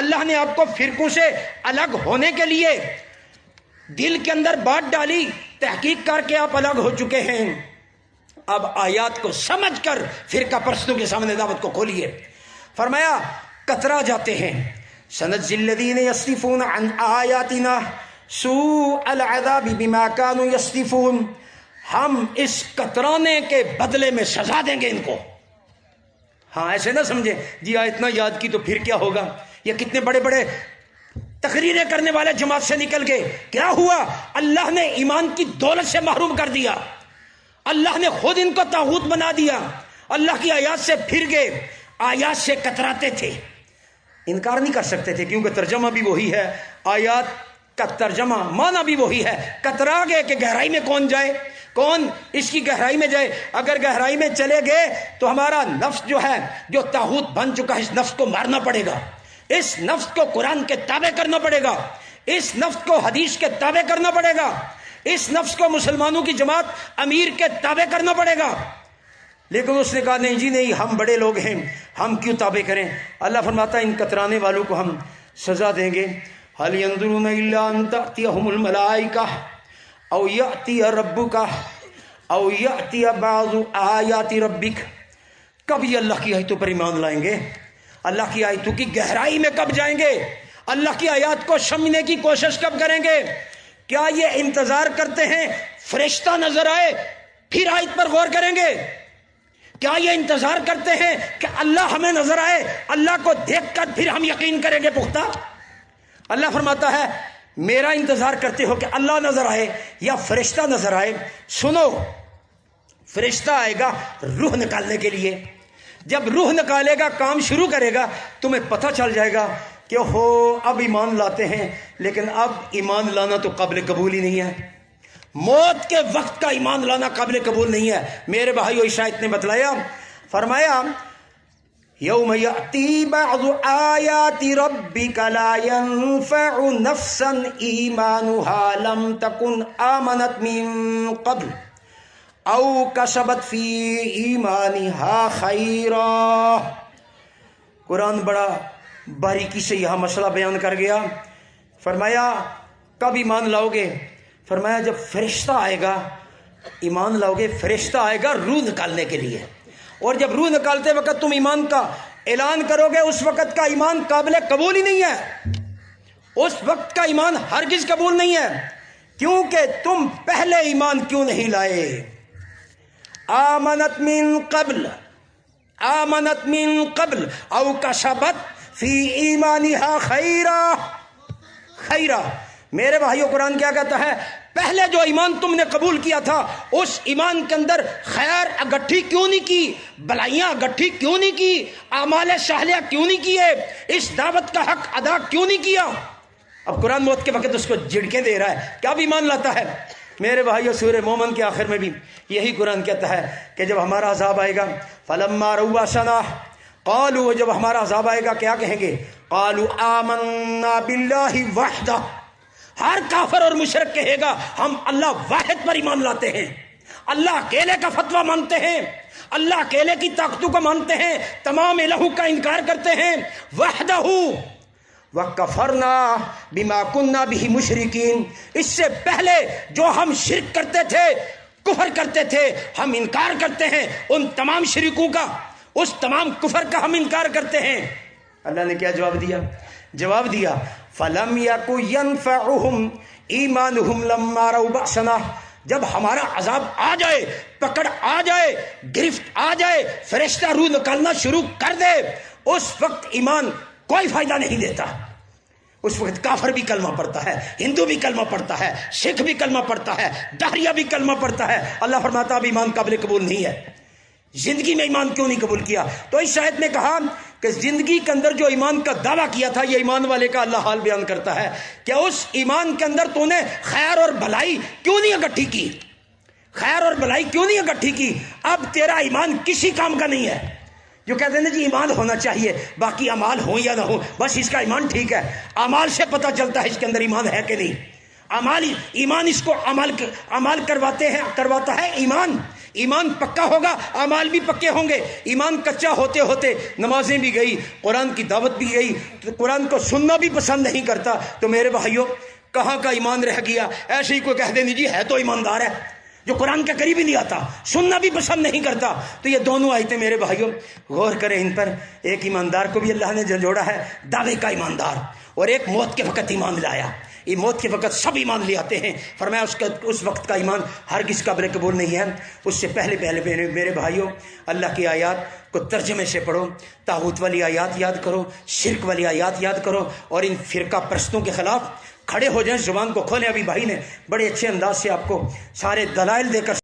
اللہ نے آپ کو فرقوں سے الگ ہونے کے لیے دل کے اندر بات ڈالی, تحقیق کر کے آپ الگ ہو چکے ہیں. اب آیات کو سمجھ کر فرقہ پرستوں کے سامنے دعوت کو کھولیے. فرمایا کترا جاتے ہیں. سنجزی الذین یصدفون عن آیاتنا سوء العذاب بما كانوا یصدفون, ہم اس کترانے کے بدلے میں سزا دیں گے ان کو. ہاں ایسے نہ سمجھے جی اتنا یاد کی تو پھر کیا ہوگا. یہ کتنے بڑے بڑے تقریریں کرنے والے جماعت سے نکل گئے. کیا ہوا؟ اللہ نے ایمان کی دولت سے محروم کر دیا, اللہ نے خود ان کو طاغوت بنا دیا, اللہ کی آیات سے پھر گئے, آیات سے کتراتے تھے, انکار نہیں کر سکتے تھے کیونکہ ترجمہ بھی وہی ہے, آیات کا ترجمہ معنی بھی وہی ہے. کترا گئے کہ گہرائی میں کون جائے, کون اس کی گہرائی میں جائے. اگر گہرائی میں چلے گئے تو ہمارا نفس جو ہے, جو طاغوت بن چکا ہے, اس نفس کو مارنا پڑے گا, اس نفس کو قرآن کے تابع کرنا پڑے گا, اس نفس کو حدیث کے تابع کرنا پڑے گا, اس نفس کو مسلمانوں کی جماعت امیر کے تابع کرنا پڑے گا. لیکن اس نے کہا نہیں جی نہیں, ہم بڑے لوگ ہیں, ہم کیوں تابع کریں. اللہ فرماتا ہے ان کترانے والوں کو ہم سزا دیں گے. هل ينظرون الا ان تأتيهم الملائكة او يأتي ربك او يأتي بعض آیات ربك. کب یہ اللہ کی آیتوں پر ایمان لائیں گے, اللہ کی آیتوں کی گہرائی میں کب جائیں گے, اللہ کی آیات کو سمجھنے کی کوشش کب کریں گے. کیا یہ انتظار کرتے ہیں فرشتہ نظر آئے پھر آیت پر غور کریں گے؟ کیا یہ انتظار کرتے ہیں کہ اللہ ہمیں نظر آئے, اللہ کو دیکھ کر پھر ہم یقین کریں گے پختہ؟ اللہ فرماتا ہے میرا انتظار کرتے ہو کہ اللہ نظر آئے یا فرشتہ نظر آئے. سنو, فرشتہ آئے گا روح نکالنے کے لیے. جب روح نکالے گا, کام شروع کرے گا, تمہیں پتہ چل جائے گا کہ ہو اب ایمان لاتے ہیں, لیکن اب ایمان لانا تو قابل قبول ہی نہیں ہے. موت کے وقت کا ایمان لانا قابل قبول نہیں ہے. میرے بھائیو, اس آیت نے بتلایا, فرمایا یوم یأتی بعض آیات ربک لا ينفع نفسا ایمانها لم تکن آمنت من قبل او کسبت فی ایمانها خیرا. قرآن بڑا باریکی سے یہاں مسئلہ بیان کر گیا. فرمایا کب ایمان لاؤ گے؟ فرمایا جب فرشتہ آئے گا ایمان لاؤ گے. فرشتہ آئے گا روح نکالنے کے لیے, اور جب روح نکالتے وقت تم ایمان کا اعلان کرو گے, اس وقت کا ایمان قابل قبول ہی نہیں ہے, اس وقت کا ایمان ہرگز قبول نہیں ہے. کیونکہ تم پہلے ایمان کیوں نہیں لائے؟ آمنت من قبل, آمنت من قبل او کسبت فی ایمانها خیرا. خیرا میرے بھائیو, قرآن کیا کہتا ہے؟ پہلے جو ایمان تم نے قبول کیا تھا اس ایمان کے اندر خیر اگٹھی کیوں نہیں کی, بلائیاں اگٹھی کیوں نہیں کی, اعمال صالحہ کیوں نہیں کیے, اس دعوت کا حق ادا کیوں نہیں کیا؟ اب قرآن موت کے وقت اس کو جھڑکیں دے رہا ہے, کیا بھی ایمان لاتا ہے. میرے بھائیو, سورہ مومن کے آخر میں بھی یہی قرآن کہتا ہے کہ جب ہمارا عذاب آئے گا, فلما رؤوا بأسنا قالوا, جب ہمارا عذاب آئے گا کیا کہیں گے؟ قالوا آمنا باللہ وحدہ. ہر کافر اور مشرک کہے گا ہم اللہ واحد پر ایمان لاتے ہیں, اللہ اکیلے کا فتویٰ مانتے ہیں, اللہ اکیلے کی طاقتوں کو مانتے ہیں, تمام الہوں کا انکار کرتے ہیں. وحدہ وکفرنا بما کنا بہ مشرکین. اس سے پہلے جو ہم شرک کرتے تھے, کفر کرتے تھے, ہم انکار کرتے ہیں ان تمام شرکوں کا, اس تمام کفر کا ہم انکار کرتے ہیں. اللہ نے کیا جواب دیا؟ جواب دیا فَلَمْ يَكُ يَنْفَعُهُمْ ایمانہم لما رأوا بأسنا. جب ہمارا عذاب آ جائے, پکڑ آ جائے, گرفت آ جائے, فرشتہ روح نکالنا شروع کر دے, اس وقت ایمان کوئی فائدہ نہیں دیتا. اس وقت کافر بھی کلمہ پڑھتا ہے, ہندو بھی کلمہ پڑھتا ہے, سکھ بھی کلمہ پڑھتا ہے, دہریہ بھی کلمہ پڑھتا ہے. اللہ فرماتا اب ایمان قابل قبول نہیں ہے. زندگی میں ایمان کیوں نہیں قبول کیا؟ تو اس آیت میں کہا کہ زندگی کے اندر جو ایمان کا دعویٰ کیا تھا, یہ ایمان والے کا اللہ حال بیان کرتا ہے کہ اس ایمان کے اندر تو نے خیر اور بھلائی کیوں نہیں اکٹھی کی, خیر اور بلائی کیوں نہیں اکٹھی کی؟ اب تیرا ایمان کسی کام کا نہیں ہے. جو کہتے ہیں نا جی ایمان ہونا چاہیے، باقی اعمال ہوں یا نہ ہوں، بس اس کا ایمان ٹھیک ہے. اعمال سے پتہ چلتا ہے اس کے اندر ایمان ہے کہ نہیں. ایمان اس کو عمل کرواتا ہے. ایمان پکا ہوگا، اعمال بھی پکے ہوں گے. ایمان کچا ہوتے ہوتے نمازیں بھی گئی، قرآن کی دعوت بھی گئی، قرآن کو سننا بھی پسند نہیں کرتا، تو میرے بھائیوں کہاں کا ایمان رہ گیا؟ ایسے ہی کوئی کہہ دیں جی ہے تو ایماندار ہے، جو قرآن کے قریب ہی نہیں آتا، سننا بھی پسند نہیں کرتا. تو یہ دونوں آیتیں میرے بھائیوں غور کریں ان پر. ایک ایماندار کو بھی اللہ نے جوڑا ہے، دعوے کا ایماندار، اور ایک موت کے وقت ایمان لایا. یہ موت کے وقت سب ایمان لے آتے ہیں. فرمایا اس وقت کا ایمان ہرگز قابل قبول نہیں ہے. اس سے پہلے میرے بھائیوں اللہ کی آیات کو ترجمے سے پڑھو، طاغوت والی آیات یاد کرو، شرک والی آیات یاد کرو، اور ان فرقہ پرستوں کے خلاف کھڑے ہو جائیں. زبان کو کھولیں. ابھی بھائی نے بڑے اچھے انداز سے آپ کو سارے دلائل دے کر